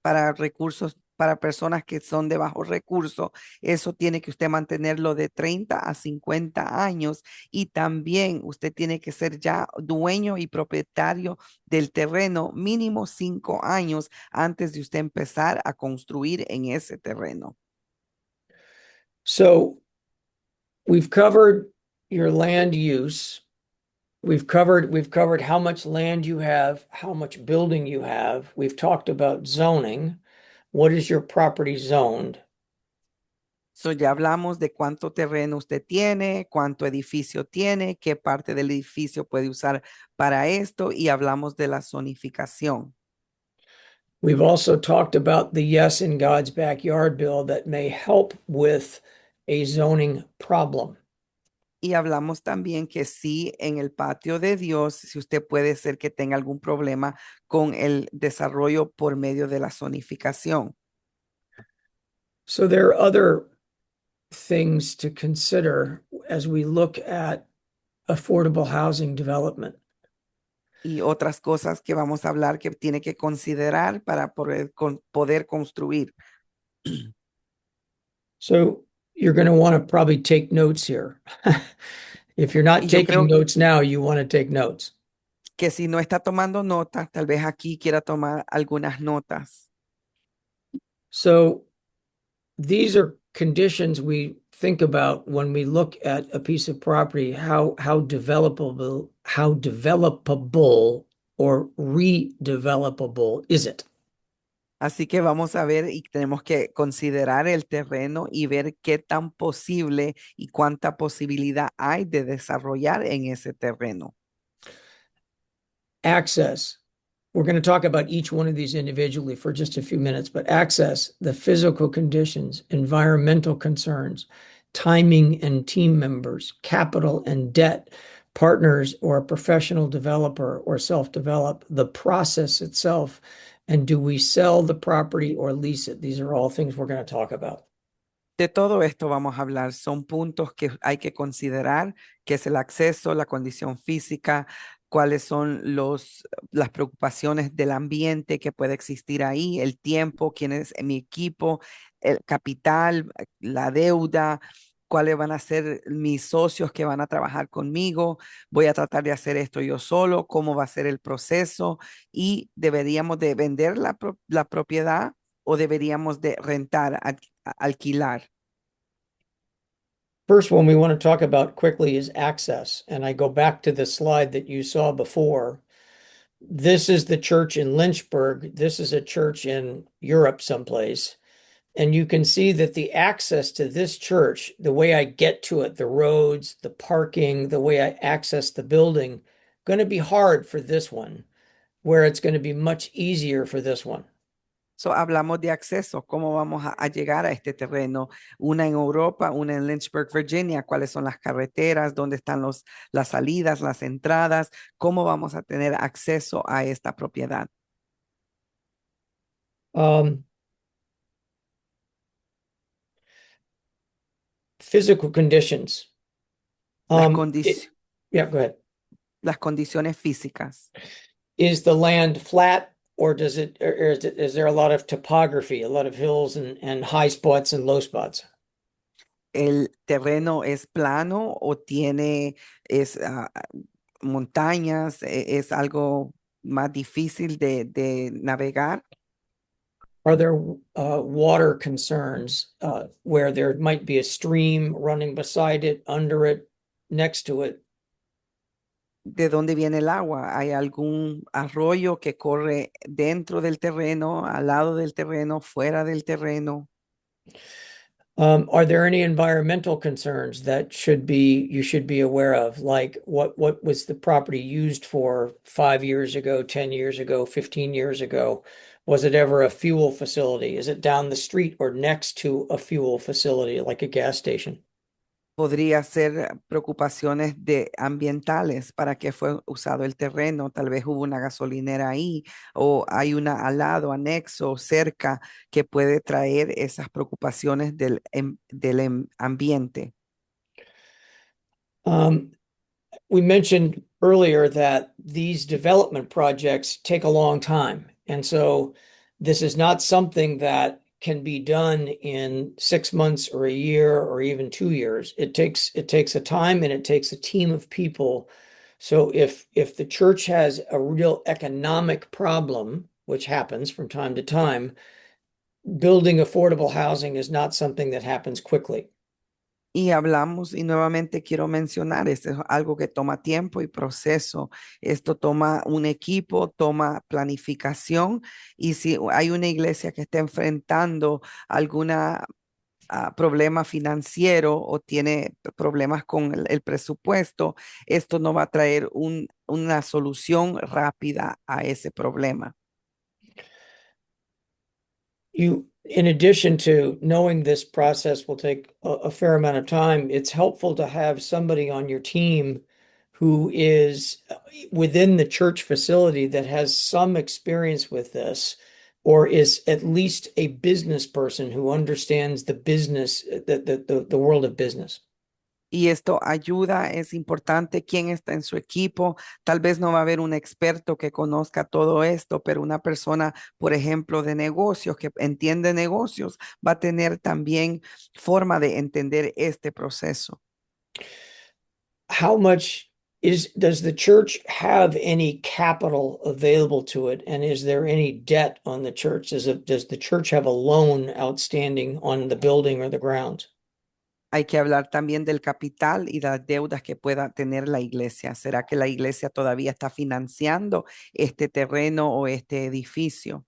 para recursos, para personas que son de bajos recursos. Eso tiene que usted mantenerlo de 30 a 50 años y también usted tiene que ser ya dueño y propietario del terreno mínimo 5 años antes de usted empezar a construir en ese terreno. So we've covered your land use. We've covered how much land you have, how much building you have. We've talked about zoning. What is your property zoned? So ya hablamos de cuánto terreno usted tiene, cuánto edificio tiene, qué parte del edificio puede usar para esto y hablamos de la zonificación. We've also talked about the Yes in God's Backyard bill that may help with a zoning problem. Y hablamos también que sí, en el patio de Dios, si usted puede ser que tenga algún problema con el desarrollo por medio de la zonificación. So there are other things to consider as we look at affordable housing development. Y otras cosas que vamos a hablar que tiene que considerar para poder construir. So you're going to want to probably take notes here. If you're not Y yo taking creo notes now, you want to take notes. que si no está tomando notas, tal vez aquí quiera tomar algunas notas. So these are conditions we think about when we look at a piece of property, how developable or redevelopable is it? Así que vamos a ver y tenemos que considerar el terreno y ver qué tan posible y cuánta posibilidad hay de desarrollar en ese terreno. Access. We're going to talk about each one of these individually for just a few minutes, but access, the physical conditions, environmental concerns, timing and team members, capital and debt, partners or a professional developer or self-develop, the process itself, and do we sell the property or lease it? These are all things we're going to talk about. De todo esto vamos a hablar. Son puntos que hay que considerar, que es el acceso, la condición física, cuáles son las preocupaciones del ambiente que puede existir ahí, el tiempo, quién es mi equipo, el capital, la deuda, cuáles van a ser mis socios que van a trabajar conmigo, voy a tratar de hacer esto yo solo, cómo va a ser el proceso y deberíamos de vender la propiedad o deberíamos de rentar, alquilar. First one we want to talk about quickly is access. And I go back to the slide that you saw before. This is the church in Lynchburg. This is a church in Europe someplace. And you can see that the access to this church, the way I get to it, the roads, the parking, the way I access the building, going to be hard for this one, where it's going to be much easier for this one. So, hablamos de acceso, cómo vamos a llegar a este terreno, una en Europa, una en Lynchburg, Virginia, cuáles son las carreteras, dónde están las salidas, las entradas, cómo vamos a tener acceso a esta propiedad. Physical conditions. Yeah, go ahead. Las condiciones físicas. Is the land flat? Or is there a lot of topography, a lot of hills and high spots and low spots? ¿El terreno es plano o tiene montañas? ¿Es algo más difícil de navegar? Are there water concerns where there might be a stream running beside it, under it, next to it? de dónde viene el agua. ¿Hay algún arroyo que corre dentro del terreno, al lado del terreno, fuera del terreno? Are there any environmental concerns that you should be aware of? Like what was the property used for 5 years ago, 10 years ago, 15 years ago? Was it ever a fuel facility? Is it down the street or next to a fuel facility like a gas station? Podría ser preocupaciones de ambientales, para qué fue usado el terreno, tal vez hubo una gasolinera ahí o hay una al lado, anexo, cerca, que puede traer esas preocupaciones del ambiente. Um, we mentioned earlier that these development projects take a long time. And so this is not something that can be done in 6 months or a year or even 2 years. It takes a time and it takes a team of people. So if the church has a real economic problem, which happens from time to time, building affordable housing is not something that happens quickly. Y hablamos, y nuevamente quiero mencionar, esto es algo que toma tiempo y proceso. Esto toma un equipo, toma planificación. Y si hay una iglesia que está enfrentando alguna problema financiero o tiene problemas con el presupuesto, esto no va a traer una solución rápida a ese problema. In addition to knowing this process will take a fair amount of time, it's helpful to have somebody on your team who is within the church facility that has some experience with this, or is at least a business person who understands the business, the world of business. Y esto ayuda, es importante quién está en su equipo. Tal vez no va a haber un experto que conozca todo esto, pero una persona, por ejemplo, de negocios, que entiende negocios, va a tener también forma de entender este proceso. How much does the church have any capital available to it? And is there any debt on the church? Does the church have a loan outstanding on the building or the grounds? Hay que hablar también del capital y las deudas que pueda tener la iglesia. ¿Será que la iglesia todavía está financiando este terreno o este edificio?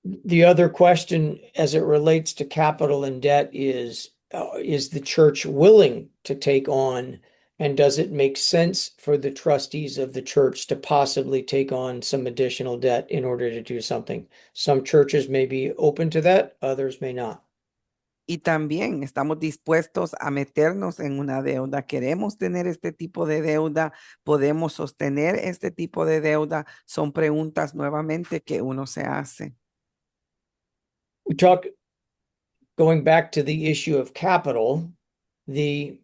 The other question as it relates to capital and debt is the church willing to take on, and does it make sense for the trustees of the church to possibly take on some additional debt in order to do something? Some churches may be open to that, others may not. Y también estamos dispuestos a meternos en una deuda. Queremos tener este tipo de deuda, podemos sostener este tipo de deuda. Son preguntas nuevamente que uno se hace. We talk, going back to the issue of capital, many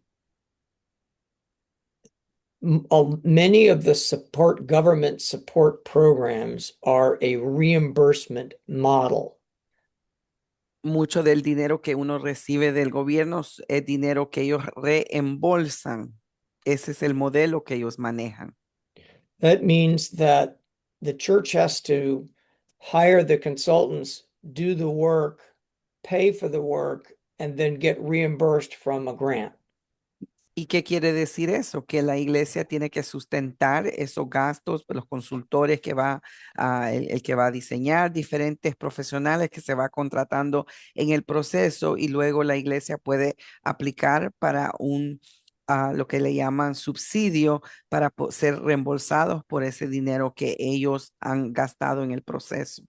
of the government support programs are a reimbursement model. Mucho del dinero que uno recibe del gobierno es dinero que ellos reembolsan. Ese es el modelo que ellos manejan. That means that the church has to hire the consultants, do the work, pay for the work, and then get reimbursed from a grant. ¿Y qué quiere decir eso? Que la iglesia tiene que sustentar esos gastos, los consultores que el que va a diseñar, diferentes profesionales que se va contratando en el proceso, y luego la iglesia puede aplicar para lo que le llaman subsidio, para ser reembolsados por ese dinero que ellos han gastado en el proceso.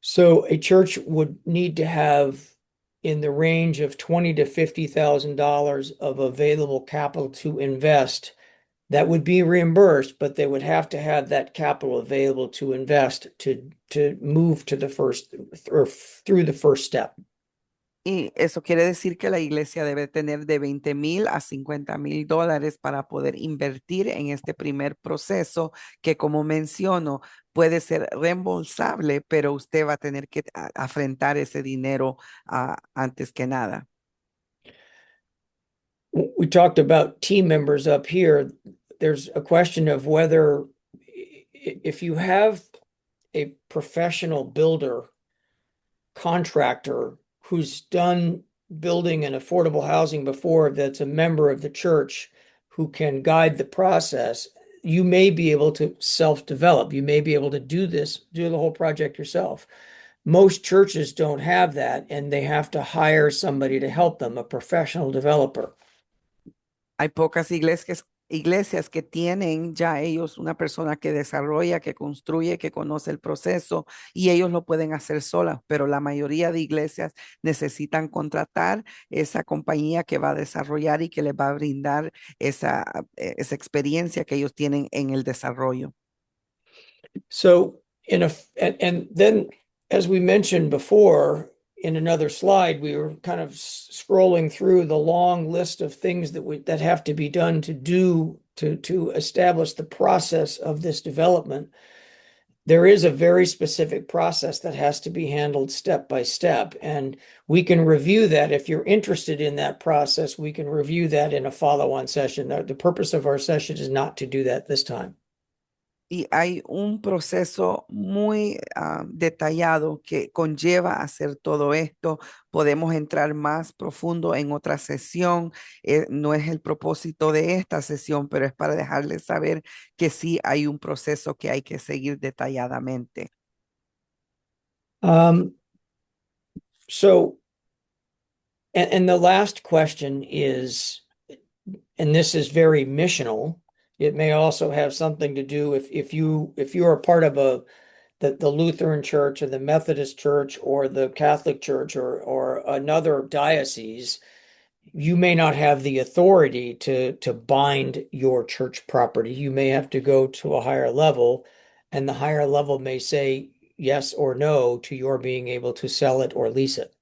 So a church would need to have in the range of $20,000 to $50,000 of available capital to invest. That would be reimbursed, but they would have to have that capital available to invest to move to the first or through the first step. Y eso quiere decir que la iglesia debe tener de 20,000 a 50,000 dólares para poder invertir en este primer proceso, que, como menciono, puede ser reembolsable, pero usted va a tener que afrontar ese dinero antes que nada. We talked about team members up here. There's a question of whether if you have a professional builder contractor who's done building an affordable housing before that's a member of the church who can guide the process, you may be able to self-develop. You may be able to do the whole project yourself. Most churches don't have that, and they have to hire somebody to help them, a professional developer. Hay pocas iglesias que tienen ya ellos una persona que desarrolla, que construye, que conoce el proceso y ellos lo pueden hacer solas, pero la mayoría de iglesias necesitan contratar esa compañía que va a desarrollar y que les va a brindar esa experiencia que ellos tienen en el desarrollo. So and then as we mentioned before, in another slide, we were kind of scrolling through the long list of things that have to be done to establish the process of this development. There is a very specific process that has to be handled step by step, and we can review that. If you're interested in that process, we can review that in a follow-on session. The purpose of our session is not to do that this time. Y hay un proceso muy detallado que conlleva hacer todo esto. Podemos entrar más profundo en otra sesión. No es el propósito de esta sesión, pero es para dejarles saber que sí hay un proceso que hay que seguir detalladamente. So, and the last question is, and this is very missional. It may also have something to do if you are part of the Lutheran Church or the Methodist Church or the Catholic Church or another diocese, you may not have the authority to bind your church property. You may have to go to a higher level, and the higher level may say yes or no to your being able to sell it or lease it.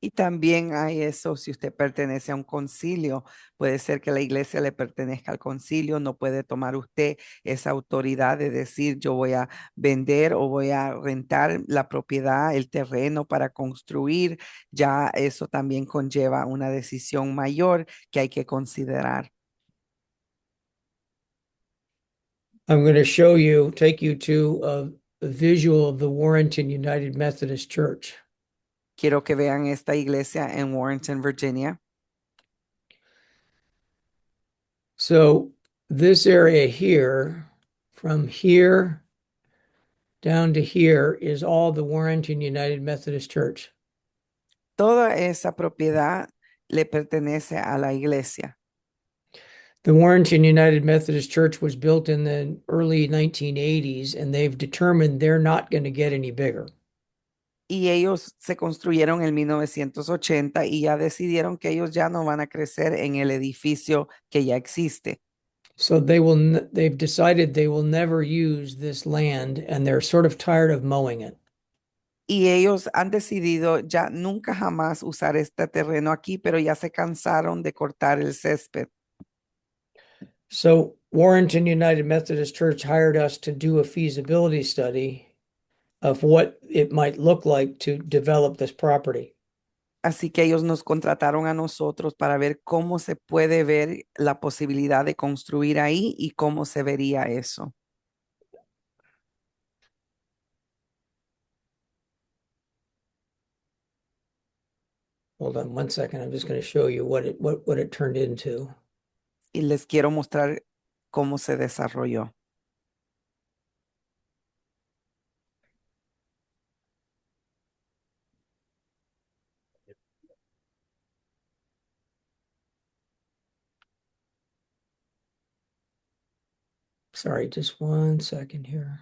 Y también hay eso, si usted pertenece a un concilio, puede ser que la iglesia le pertenezca al concilio, no puede tomar usted esa autoridad de decir yo voy a vender o voy a rentar la propiedad, el terreno para construir. Ya eso también conlleva una decisión mayor que hay que considerar. I'm going to take you to a visual of the Warrenton United Methodist Church. Quiero que vean esta iglesia en Warrenton, Virginia. So this area here, from here down to here, is all the Warrenton United Methodist Church. Toda esa propiedad le pertenece a la iglesia. The Warrenton United Methodist Church was built in the early 1980s, and they've determined they're not going to get any bigger. Y ellos se construyeron en 1980 y ya decidieron que ellos ya no van a crecer en el edificio que ya existe. So they've decided they will never use this land, and they're sort of tired of mowing it. Y ellos han decidido ya nunca jamás usar este terreno aquí, pero ya se cansaron de cortar el césped. So Warrenton United Methodist Church hired us to do a feasibility study of what it might look like to develop this property. Así que ellos nos contrataron a nosotros para ver cómo se puede ver la posibilidad de construir ahí y cómo se vería eso. Hold on one second. I'm just going to show you what it turned into. Y les quiero mostrar cómo se desarrolló. Sorry, just one second here.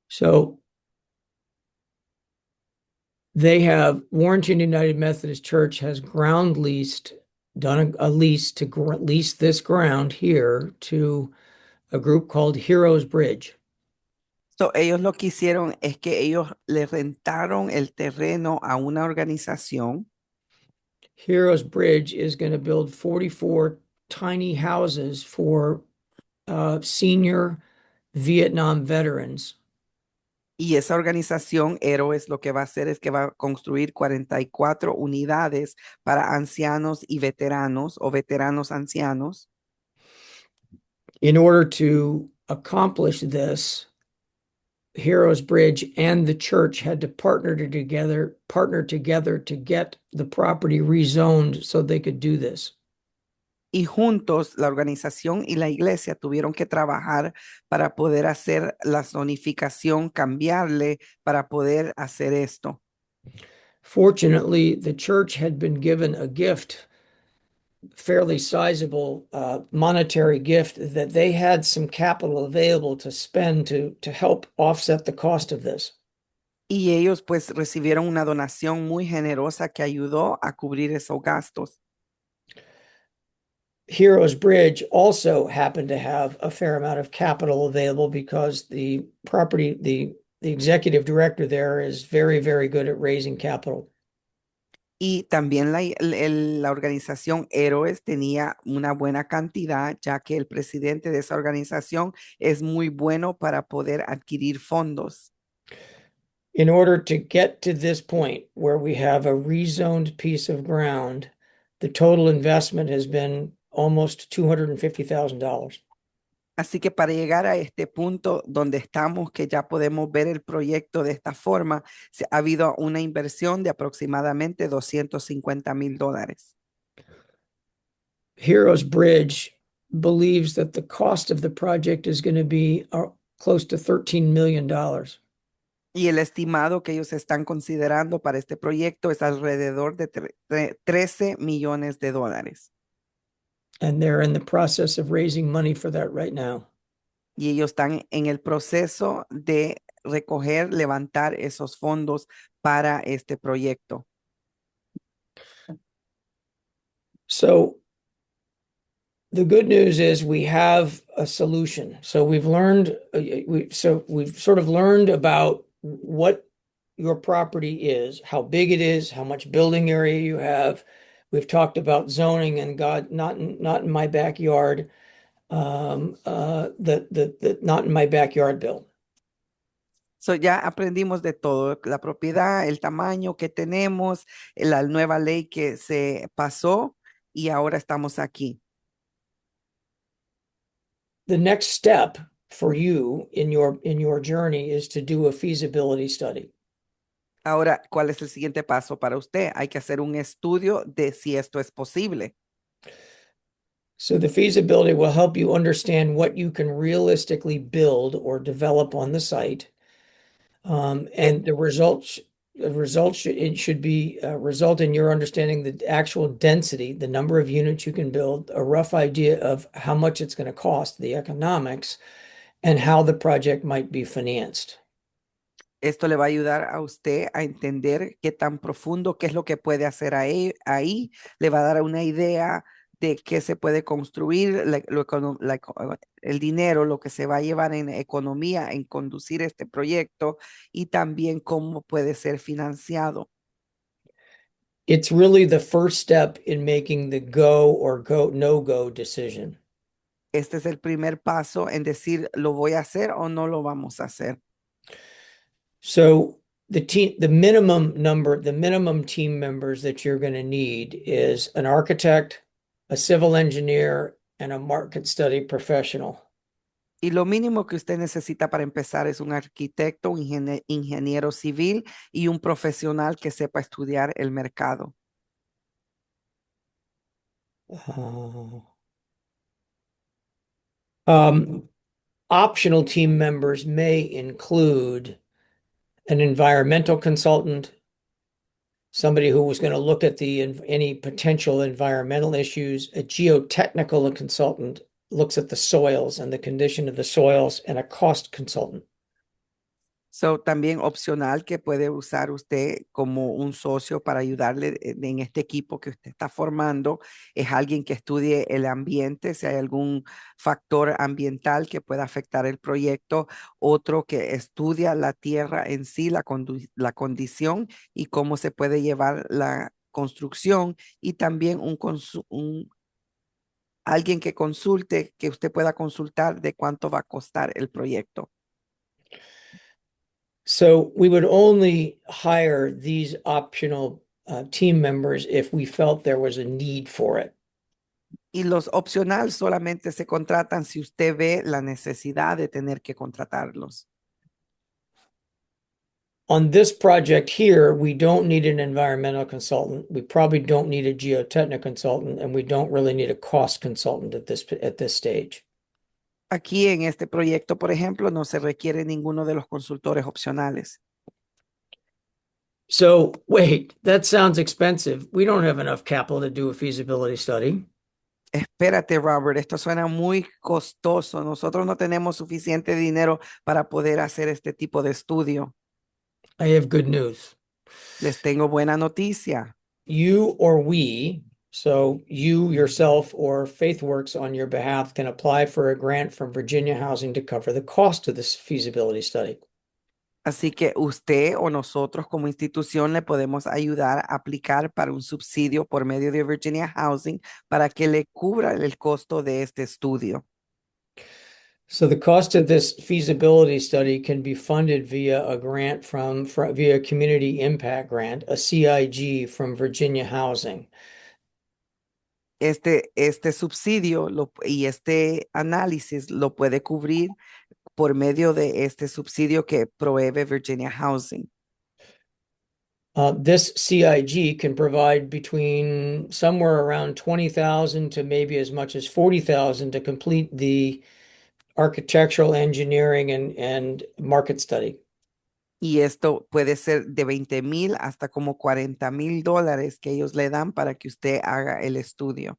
So Warrenton United Methodist Church has ground leased, done a lease to lease this ground here to a group called Heroes Bridge. So, ellos lo que hicieron es que ellos le rentaron el terreno a una organización. Heroes Bridge is going to build 44 tiny houses for senior Vietnam veterans. Y esa organización Héroes lo que va a hacer es que va a construir 44 unidades para ancianos y veteranos o veteranos ancianos. In order to accomplish this, Heroes Bridge and the church had to partner together to get the property rezoned so they could do this. Y juntos la organización y la iglesia tuvieron que trabajar para poder hacer la zonificación, cambiarle para poder hacer esto. Fortunately, the church had been given a gift, fairly sizable monetary gift, that they had some capital available to spend to help offset the cost of this. Y ellos pues recibieron una donación muy generosa que ayudó a cubrir esos gastos. Heroes Bridge also happened to have a fair amount of capital available because the executive director there is very, very good at raising capital. Y también la organización Héroes tenía una buena cantidad, ya que el presidente de esa organización es muy bueno para poder adquirir fondos. In order to get to this point where we have a rezoned piece of ground, the total investment has been almost $250,000. Así que para llegar a este punto donde estamos, que ya podemos ver el proyecto de esta forma, ha habido una inversión de aproximadamente $250,000. Heroes Bridge believes that the cost of the project is going to be close to $13 million. Y el estimado que ellos están considerando para este proyecto es alrededor de $13 millones. And they're in the process of raising money for that right now. Y ellos están en el proceso de levantar esos fondos para este proyecto. So the good news is we have a solution. So we've learned, we've sort of learned about what your property is, how big it is, how much building area you have. We've talked about zoning and God, not in my backyard, the not in my backyard bill. So ya aprendimos de todo, la propiedad, el tamaño que tenemos, la nueva ley que se pasó y ahora estamos aquí. The next step for you in your journey is to do a feasibility study. Ahora, ¿cuál es el siguiente paso para usted? Hay que hacer un estudio de si esto es posible. So the feasibility will help you understand what you can realistically build or develop on the site. And the results it should be result in your understanding the actual density, the number of units you can build, a rough idea of how much it's going to cost, the economics, and how the project might be financed. Esto le va a ayudar a usted a entender qué tan profundo, qué es lo que puede hacer ahí. Le va a dar una idea de qué se puede construir, el dinero, lo que se va a llevar en economía, en conducir este proyecto y también cómo puede ser financiado. It's really the first step in making the no-go decision. Este es el primer paso en decir, ¿lo voy a hacer o no lo vamos a hacer? So the minimum team members that you're going to need is an architect, a civil engineer, and a market study professional. Y lo mínimo que usted necesita para empezar es un arquitecto, un ingeniero civil y un profesional que sepa estudiar el mercado. Optional team members may include an environmental consultant, somebody who was going to look at any potential environmental issues, a geotechnical consultant looks at the soils and the condition of the soils, and a cost consultant. So, también opcional que puede usar usted como un socio para ayudarle en este equipo que usted está formando es alguien que estudie el ambiente, si hay algún factor ambiental que pueda afectar el proyecto, otro que estudia la tierra en sí, la condición y cómo se puede llevar la construcción y también alguien que consulte, que usted pueda consultar de cuánto va a costar el proyecto. So we would only hire these optional team members if we felt there was a need for it. Y los opcional solamente se contratan si usted ve la necesidad de tener que contratarlos. On this project here, we don't need an environmental consultant. We probably don't need a geotechnical consultant, and we don't really need a cost consultant at this stage. Aquí en este proyecto, por ejemplo, no se requiere ninguno de los consultores opcionales. So wait, that sounds expensive. We don't have enough capital to do a feasibility study. Espérate, Robert, esto suena muy costoso. Nosotros no tenemos suficiente dinero para poder hacer este tipo de estudio. I have good news. Les tengo buena noticia. You or we, so you yourself or FaithWorks on your behalf, can apply for a grant from Virginia Housing to cover the cost of this feasibility study. Así que usted o nosotros como institución le podemos ayudar a aplicar para un subsidio por medio de Virginia Housing para que le cubra el costo de este estudio. So the cost of this feasibility study can be funded via a grant via a Community Impact Grant, a CIG from Virginia Housing. Este subsidio y este análisis lo puede cubrir por medio de este subsidio que provee Virginia Housing. This CIG can provide between somewhere around 20,000 to maybe as much as 40,000 to complete the architectural engineering and market study. Y esto puede ser de 20,000 hasta como $40,000 que ellos le dan para que usted haga el estudio.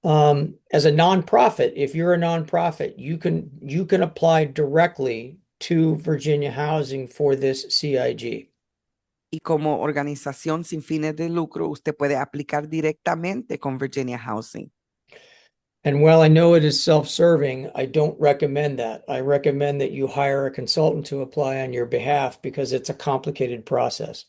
As a nonprofit, if you're a nonprofit, you can apply directly to Virginia Housing for this CIG. Y como organización sin fines de lucro, usted puede aplicar directamente con Virginia Housing. And while I know it is self-serving, I don't recommend that. I recommend that you hire a consultant to apply on your behalf because it's a complicated process.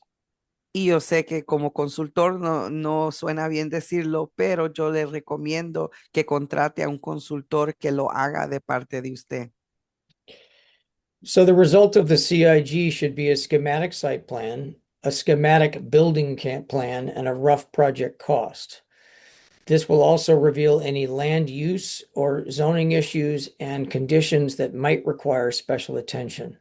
Y yo sé que como consultor no suena bien decirlo, pero yo le recomiendo que contrate a un consultor que lo haga de parte de usted. So the result of the CIG should be a schematic site plan, a schematic building plan, and a rough project cost. This will also reveal any land use or zoning issues and conditions that might require special attention.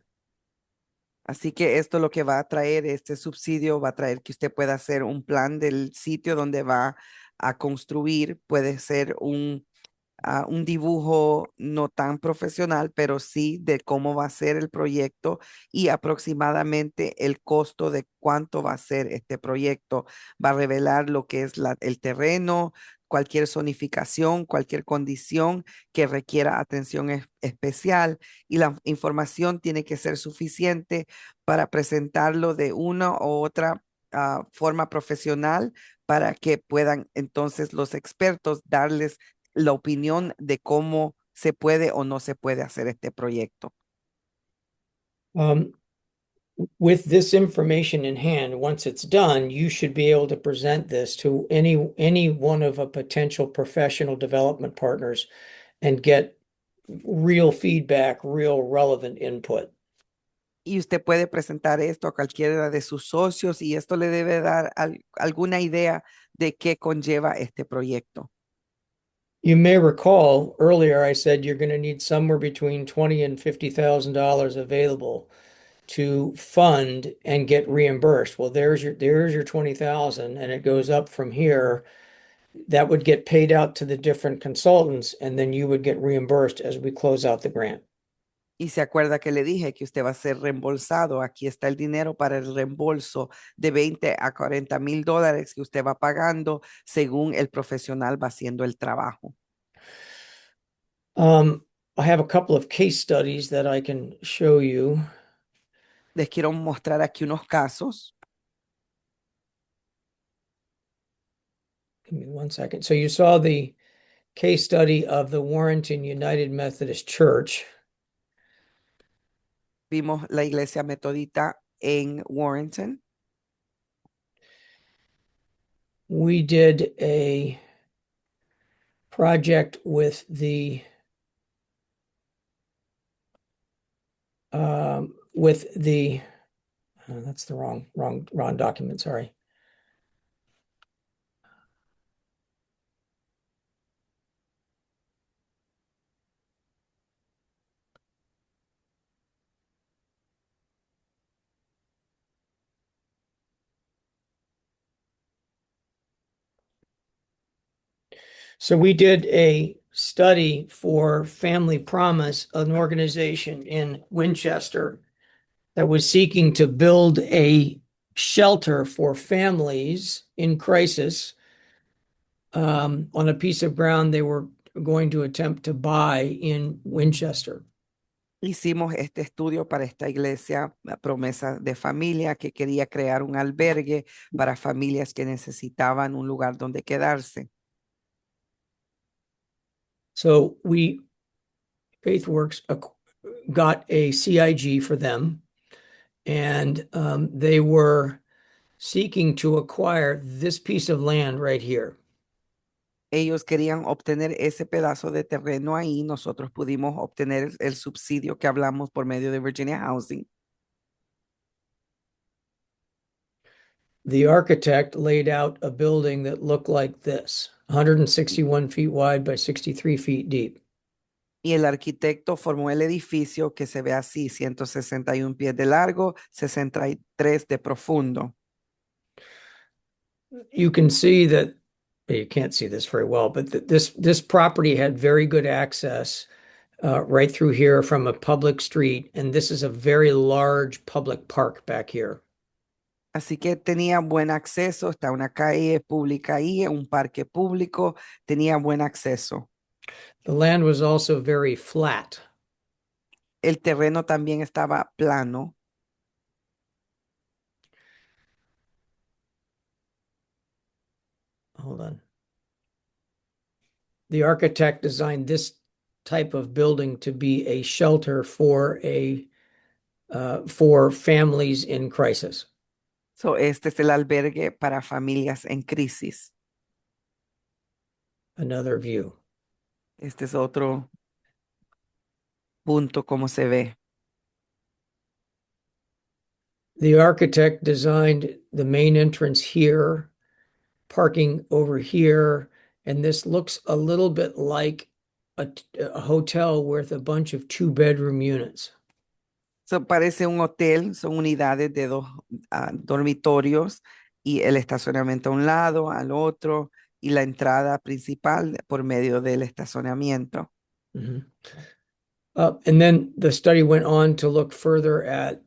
Así que esto lo que va a traer, este subsidio va a traer que usted pueda hacer un plan del sitio donde va a construir. Puede ser un dibujo no tan profesional, pero sí de cómo va a ser el proyecto y aproximadamente el costo de cuánto va a ser este proyecto. Va a revelar lo que es el terreno, cualquier zonificación, cualquier condición que requiera atención especial, y la información tiene que ser suficiente para presentarlo de una u otra forma profesional para que puedan entonces los expertos darles la opinión de cómo se puede o no se puede hacer este proyecto. With this information in hand, once it's done, you should be able to present this to any one of a potential professional development partners and get real feedback, real relevant input. Y usted puede presentar esto a cualquiera de sus socios y esto le debe dar alguna idea de qué conlleva este proyecto. You may recall earlier I said you're going to need somewhere between $20,000 and $50,000 available to fund and get reimbursed. Well, there's your 20,000, and it goes up from here. That would get paid out to the different consultants, and then you would get reimbursed as we close out the grant. Y se acuerda que le dije que usted va a ser reembolsado. Aquí está el dinero para el reembolso de 20 a $40,000 que usted va pagando según el profesional va haciendo el trabajo. I have a couple of case studies that I can show you. Les quiero mostrar aquí unos casos. Give me one second. So you saw the case study of the Warrenton United Methodist Church. Vimos la iglesia metodita en Warrenton. We did a project with the with the, that's the wrong document, sorry. So we did a study for Family Promise, an organization in Winchester that was seeking to build a shelter for families in crisis on a piece of ground they were going to attempt to buy in Winchester. Hicimos este estudio para esta iglesia, la Promesa de Familia, que quería crear un albergue para familias que necesitaban un lugar donde quedarse. So FaithWorks got a CIG for them, and they were seeking to acquire this piece of land right here. Ellos querían obtener ese pedazo de terreno ahí. Nosotros pudimos obtener el subsidio que hablamos por medio de Virginia Housing. The architect laid out a building that looked like this, 161 feet wide by 63 feet deep. Y el arquitecto formó el edificio que se ve así, 161 pies de largo, 63 de profundo. You can see that, you can't see this very well, but this property had very good access right through here from a public street, and this is a very large public park back here. Así que tenía buen acceso, está una calle pública ahí, un parque público, tenía buen acceso. The land was also very flat. El terreno también estaba plano. Hold on. The architect designed this type of building to be a shelter for families in crisis. So, este es el albergue para familias en crisis. Another view. Este es otro punto como se ve. The architect designed the main entrance here, parking over here, and this looks a little bit like a hotel with a bunch of 2-bedroom units. So, parece un hotel, son unidades de dos dormitorios y el estacionamiento a un lado, al otro y la entrada principal por medio del estacionamiento. Mm-hmm. And then the study went on to look further at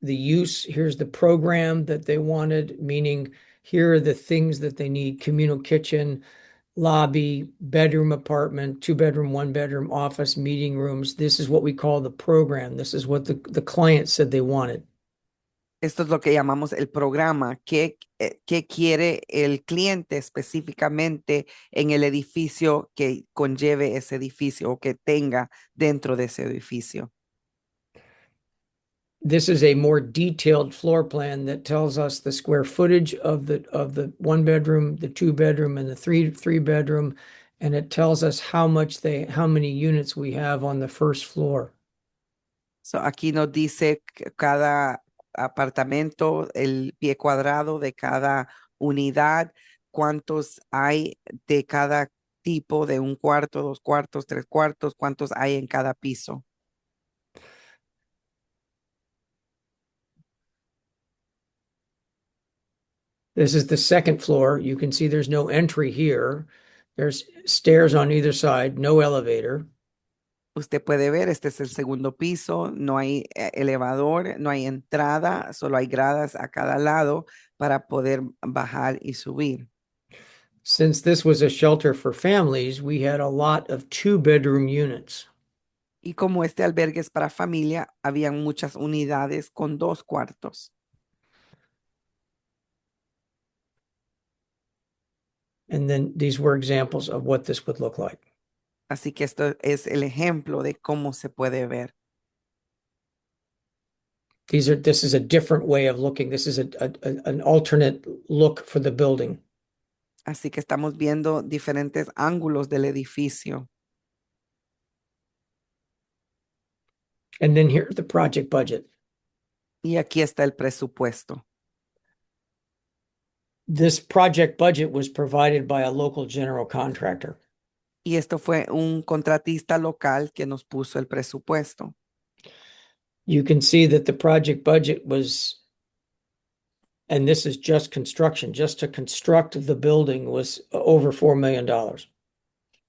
the use. Here's the program that they wanted, meaning here are the things that they need: communal kitchen, lobby, bedroom apartment, 2-bedroom, 1-bedroom, office, meeting rooms. This is what we call the program. This is what the client said they wanted. Esto es lo que llamamos el programa. ¿Qué quiere el cliente específicamente en el edificio que conlleve ese edificio o que tenga dentro de ese edificio? This is a more detailed floor plan that tells us the square footage of the 1-bedroom, the 2-bedroom, and the three bedroom, and it tells us how many units we have on the first floor. So, aquí nos dice cada apartamento, el pie cuadrado de cada unidad, cuántos hay de cada tipo, de un cuarto, 2 cuartos, 3 cuartos, cuántos hay en cada piso. This is the second floor. You can see there's no entry here. There's stairs on either side, no elevator. Usted puede ver, este es el segundo piso, no hay elevador, no hay entrada, solo hay gradas a cada lado para poder bajar y subir. Since this was a shelter for families, we had a lot of 2-bedroom units. Y como este albergue es para familia, habían muchas unidades con 2 cuartos. And then these were examples of what this would look like. Así que esto es el ejemplo de cómo se puede ver. This is a different way of looking. This is an alternate look for the building. Así que estamos viendo diferentes ángulos del edificio. And then here's the project budget. Y aquí está el presupuesto. This project budget was provided by a local general contractor. Y esto fue un contratista local que nos puso el presupuesto. You can see that the project budget was, and this is just construction, just to construct the building was over $4 million.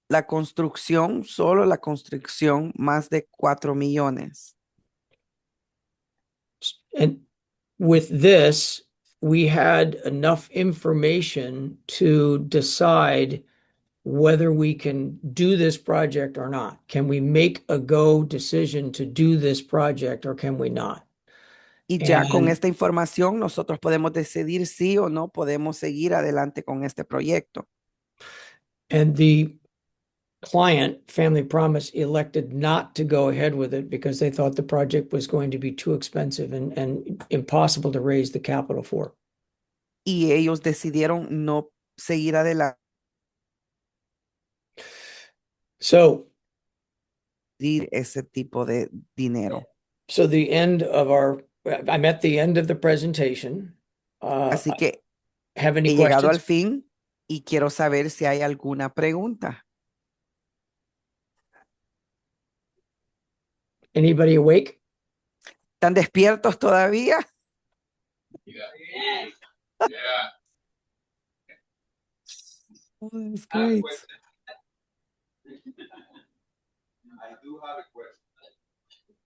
La construcción, solo la construcción, más de 4 millones. And with this, we had enough information to decide whether we can do this project or not. Can we make a go decision to do this project or can we not? Y ya con And- esta información nosotros podemos decidir si o no podemos seguir adelante con este proyecto. And the client, Family Promise, elected not to go ahead with it because they thought the project was going to be too expensive and impossible to raise the capital for. Y ellos decidieron no seguir adelante. So Ese tipo de dinero. the end of I'm at the end of the presentation. Así que Have any he llegado al questions? fin y quiero saber si hay alguna pregunta. Anybody awake? ¿Están despiertos todavía? Yeah. Oh, that's I have a great. question. I do have a question.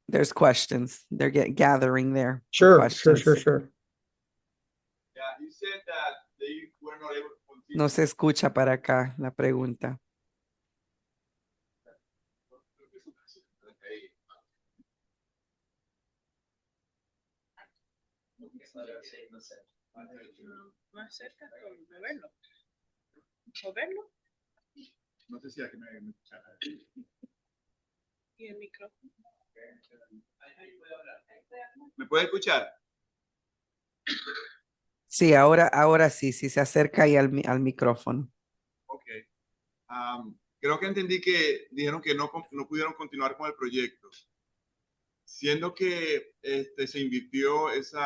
There's questions. They're gathering there. Sure. Questions. Yeah, you said that they were not able to continue. No se escucha para acá la pregunta. Más cerca, moverlo. Moverlo No sé si aquí me escuchan. y el micrófono. ¿Me puede escuchar? Sí, ahora sí, sí se acerca ahí al micrófono. Ok. Creo que entendí que dijeron que no pudieron continuar con el proyecto. Siendo que se invirtió ese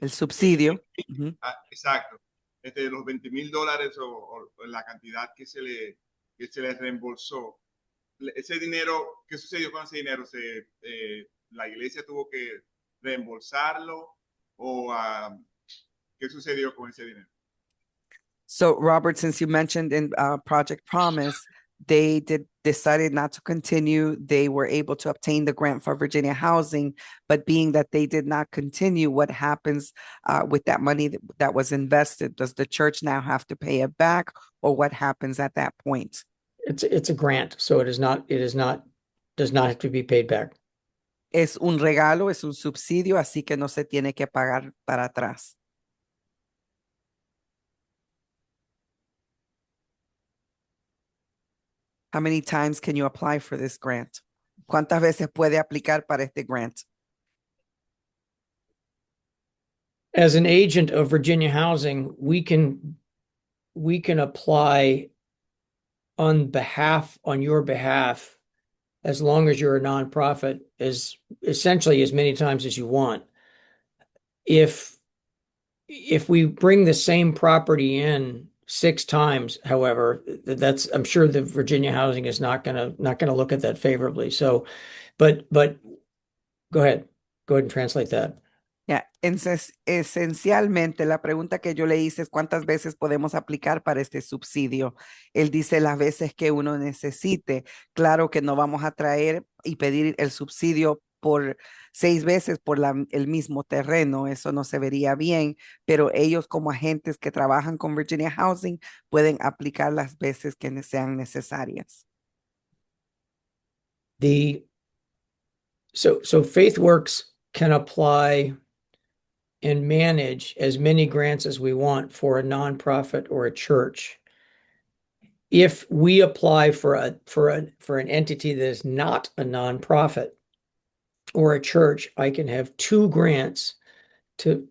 El subsidio. Ujú. exacto. Los $20,000 o la cantidad que se le reembolsó. Ese dinero, ¿qué sucedió con ese dinero? ¿La iglesia tuvo que reembolsarlo o qué sucedió con ese dinero? So Robert, since you mentioned in Project Promise, they decided not to continue. They were able to obtain the grant for Virginia Housing, but being that they did not continue, what happens with that money that was invested? Does the church now have to pay it back, or what happens at that point? It's a grant, so does not have to be paid back. Es un regalo, es un subsidio, así que no se tiene que pagar para atrás. How many times can you apply for this grant? ¿Cuántas veces puede aplicar para este grant? As an agent of Virginia Housing, we can apply on your behalf, as long as you're a nonprofit, as essentially as many times as you want. If we bring the same property in 6 times, however, I'm sure the Virginia Housing is not gonna look at that favorably. So, but go ahead and translate that. Yeah. Esencialmente, la pregunta que yo le hice es cuántas veces podemos aplicar para este subsidio. Él dice las veces que uno necesite. Claro que no vamos a traer y pedir el subsidio por 6 veces por el mismo terreno. Eso no se vería bien, pero ellos como agentes que trabajan con Virginia Housing pueden aplicar las veces que sean necesarias. So FaithWorks can apply and manage as many grants as we want for a nonprofit or a church. If we apply for an entity that is not a nonprofit or a church, I can have 2 grants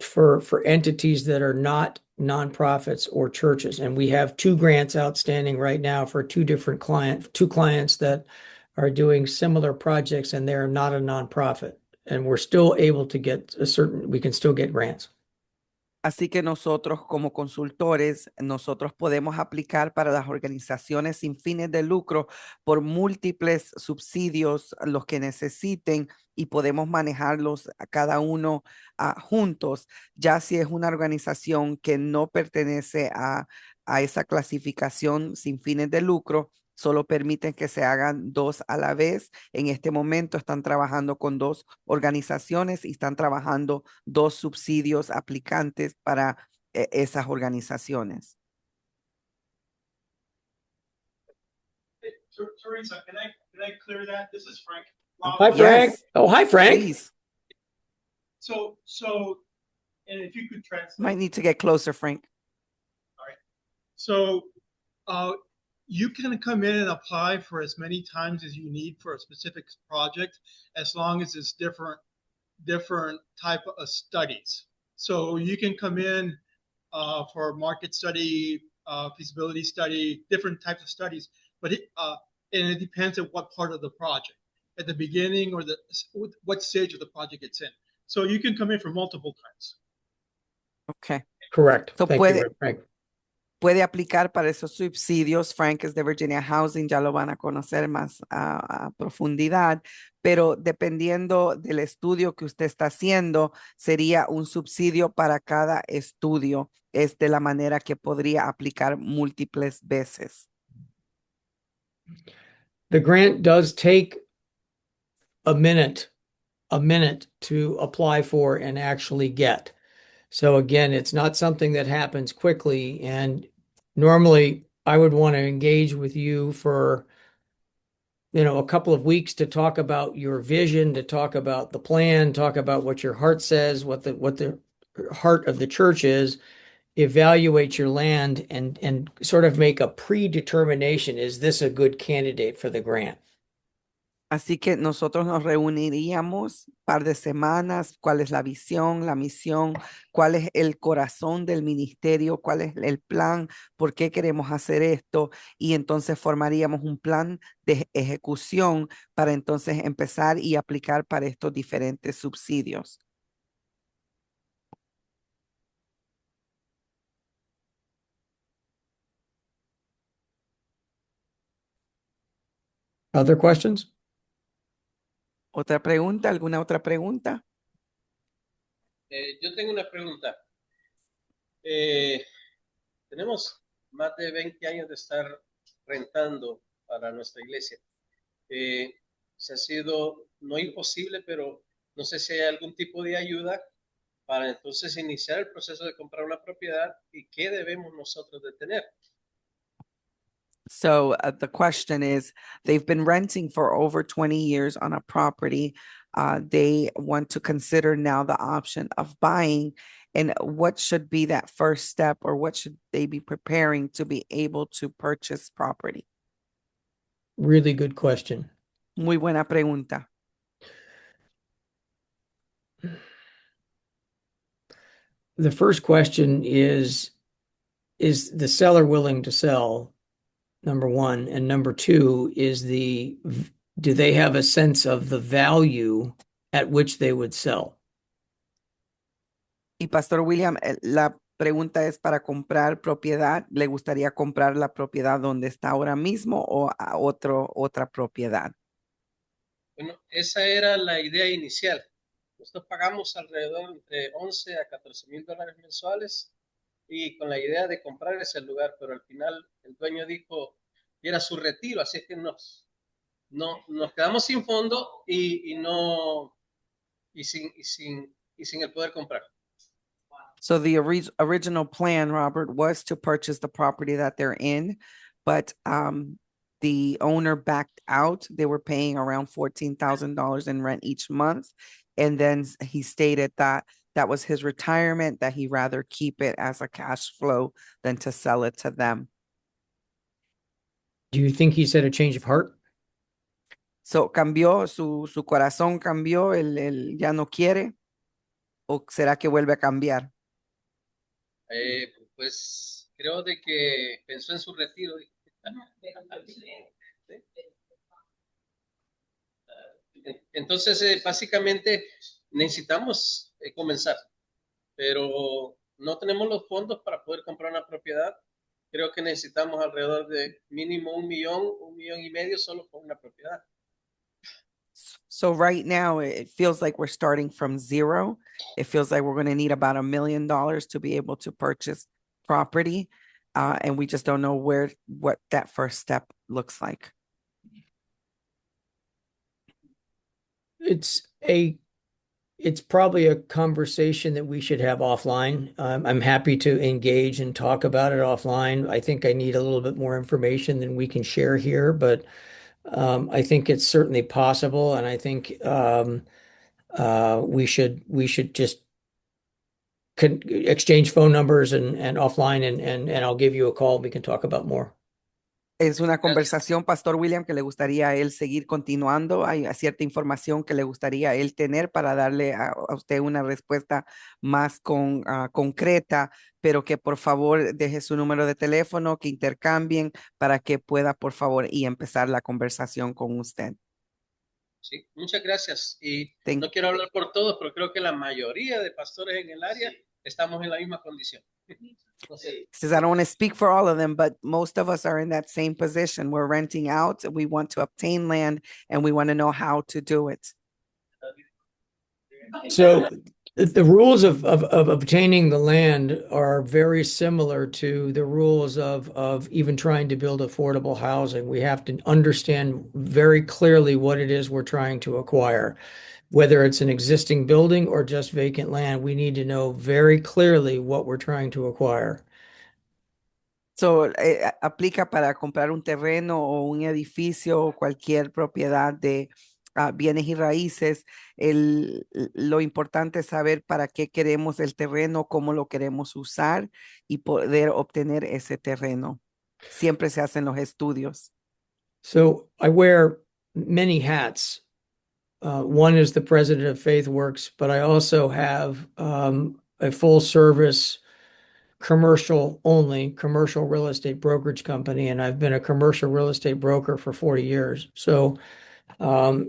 for entities that are not nonprofits or churches. And we have 2 grants outstanding right now for 2 clients that are doing similar projects and they're not a nonprofit. And we're still able to get we can still get grants. Así que nosotros como consultores, nosotros podemos aplicar para las organizaciones sin fines de lucro por múltiples subsidios, los que necesiten, y podemos manejarlos a cada uno juntos, ya si es una organización que no pertenece a esa clasificación sin fines de lucro. Solo permiten que se hagan dos a la vez. En este momento están trabajando con dos organizaciones y están trabajando dos subsidios aplicantes para esas organizaciones. Teresa, can I clear that? This is Frank. Hi, Frank. Yes, Oh, hi, Frank. please. So, and if you could translate. Might need to get closer, Frank. So, you can come in and apply for as many times as you need for a specific project, as long as it's different type of studies. So you can come in for market study, feasibility study, different types of studies, but and it depends on what part of the project, at the beginning or what stage of the project it's in. So you can come in for multiple times. Okay. Correct. So Thank you, Frank. puede aplicar para esos subsidios. Frank es de Virginia Housing, ya lo van a conocer más a profundidad, pero dependiendo del estudio que usted está haciendo, sería un subsidio para cada estudio. Es de la manera que podría aplicar múltiples veces. The grant does take a minute to apply for and actually get. So again, it's not something that happens quickly. And normally I would want to engage with you for, a couple of weeks to talk about your vision, to talk about the plan, talk about what your heart says, what the heart of the church is, evaluate your land and sort of make a predetermination. Is this a good candidate for the grant? Así que nosotros nos reuniríamos un par de semanas, cuál es la visión, la misión, cuál es el corazón del ministerio, cuál es el plan, por qué queremos hacer esto, y entonces formaríamos un plan de ejecución para entonces empezar y aplicar para estos diferentes subsidios. Other questions? ¿Otra pregunta? ¿Alguna otra pregunta? Yo tengo una pregunta. Tenemos más de 20 años de estar rentando para nuestra iglesia. Se ha sido no imposible, pero no sé si hay algún tipo de ayuda para entonces iniciar el proceso de comprar una propiedad y qué debemos nosotros de tener. So the question is, they've been renting for over 20 years on a property. They want to consider now the option of buying. And what should be that first step, or what should they be preparing to be able to purchase property? Really good question. Muy buena pregunta. The first question is the seller willing to sell? Number one. And number two is do they have a sense of the value at which they would sell? Y Pastor William, la pregunta es para comprar propiedad. ¿Le gustaría comprar la propiedad donde está ahora mismo o a otra propiedad? Bueno, esa era la idea inicial. Nosotros pagamos alrededor entre 11 a 14 mil dólares mensuales y con la idea de comprar ese lugar, pero al final el dueño dijo que era su retiro, así que nos quedamos sin fondo y sin el poder comprar. So the original plan, Robert, was to purchase the property that they're in, but the owner backed out. They were paying around $14,000 in rent each month. And then he stated that that was his retirement, that he'd rather keep it as a cash flow than to sell it to them. Do you think he said a change of heart? So cambió, su corazón cambió, él ya no quiere, ¿o será que vuelve a cambiar? Pues creo de que pensó en su retiro. Entonces, básicamente necesitamos comenzar, pero no tenemos los fondos para poder comprar una propiedad. Creo que necesitamos alrededor de mínimo 1 millón, 1,5 millones solo por una propiedad. So right now, it feels like we're starting from zero. It feels like we're going to need about $1 million to be able to purchase property. And we just don't know what that first step looks like. It's probably a conversation that we should have offline. I'm happy to engage and talk about it offline. I think I need a little bit more information than we can share here, but I think it's certainly possible, and I think we should just exchange phone numbers and offline, and I'll give you a call. We can talk about more. Es una conversación, Pastor William, que le gustaría a él seguir continuando. Hay cierta información que le gustaría a él tener para darle a usted una respuesta más concreta, pero que por favor deje su número de teléfono, que intercambien para que pueda, por favor, y empezar la conversación con usted. Sí, muchas gracias. Y Thank- no quiero hablar por todos, pero creo que la mayoría de pastores en el área estamos en la misma condición. Entonces, Says, I don't want to speak for all of them, but most of us are in that same position. We're renting out, we want to obtain land, and we want to know how to do it. So the rules of obtaining the land are very similar to the rules of even trying to build affordable housing. We have to understand very clearly what it is we're trying to acquire. Whether it's an existing building or just vacant land, we need to know very clearly what we're trying to acquire. So, aplica para comprar un terreno o un edificio o cualquier propiedad de bienes y raíces. Lo importante es saber para qué queremos el terreno, cómo lo queremos usar y poder obtener ese terreno. Siempre se hacen los estudios. So I wear many hats. One is the president of FaithWorks, but I also have a full service commercial real estate brokerage company, and I've been a commercial real estate broker for 40 years. So I've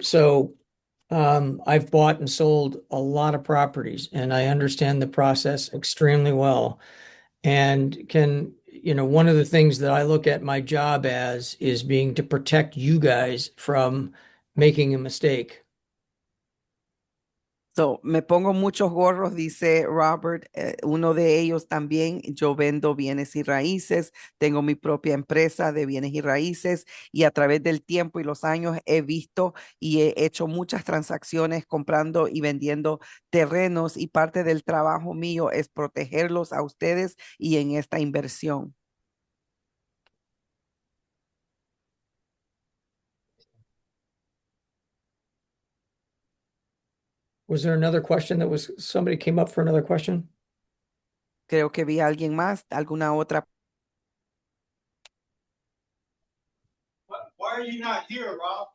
bought and sold a lot of properties, and I understand the process extremely well. And one of the things that I look at my job as is being to protect you guys from making a mistake. So, me pongo muchos gorros, dice Robert. Uno de ellos también, yo vendo bienes y raíces, tengo mi propia empresa de bienes y raíces y a través del tiempo y los años he visto y he hecho muchas transacciones comprando y vendiendo terrenos y parte del trabajo mío es protegerlos a ustedes y en esta inversión. Was there another question somebody came up for another question? Creo que vi a alguien más, alguna otra. Why are you not here, Rob?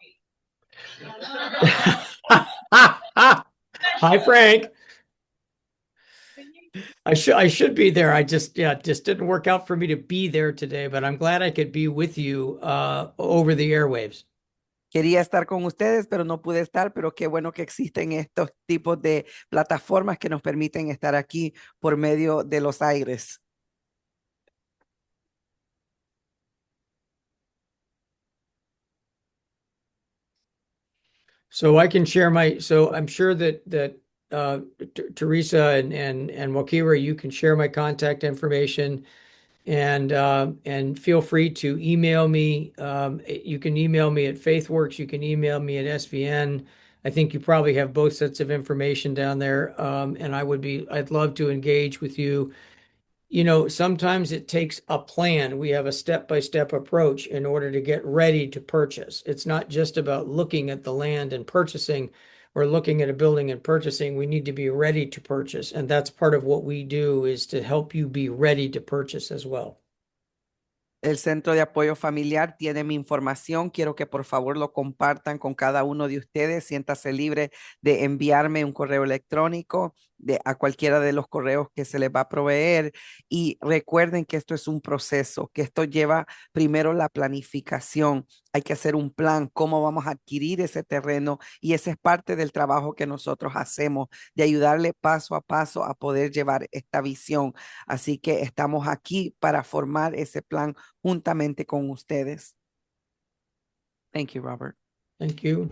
Hi, Frank. I should be there. It just didn't work out for me to be there today, but I'm glad I could be with you over the airwaves. Quería estar con ustedes, pero no pude estar, pero qué bueno que existen estos tipos de plataformas que nos permiten estar aquí por medio de los aires. So I can share so I'm sure that Teresa and Wakira, you can share my contact information and feel free to email me. You can email me at FaithWorks. You can email me at SVN. I think you probably have both sets of information down there. And I'd love to engage with you. Sometimes it takes a plan. We have a step-by-step approach in order to get ready to purchase. It's not just about looking at the land and purchasing or looking at a building and purchasing. We need to be ready to purchase. And that's part of what we do, is to help you be ready to purchase as well. El Centro de Apoyo Familiar tiene mi información. Quiero que por favor lo compartan con cada uno de ustedes. Siéntase libre de enviarme un correo electrónico a cualquiera de los correos que se les va a proveer. Y recuerden que esto es un proceso, que esto lleva primero la planificación. Hay que hacer un plan, cómo vamos a adquirir ese terreno, y ese es parte del trabajo que nosotros hacemos, de ayudarle paso a paso a poder llevar esta visión. Así que estamos aquí para formar ese plan juntamente con ustedes. Thank you, Robert. Thank you.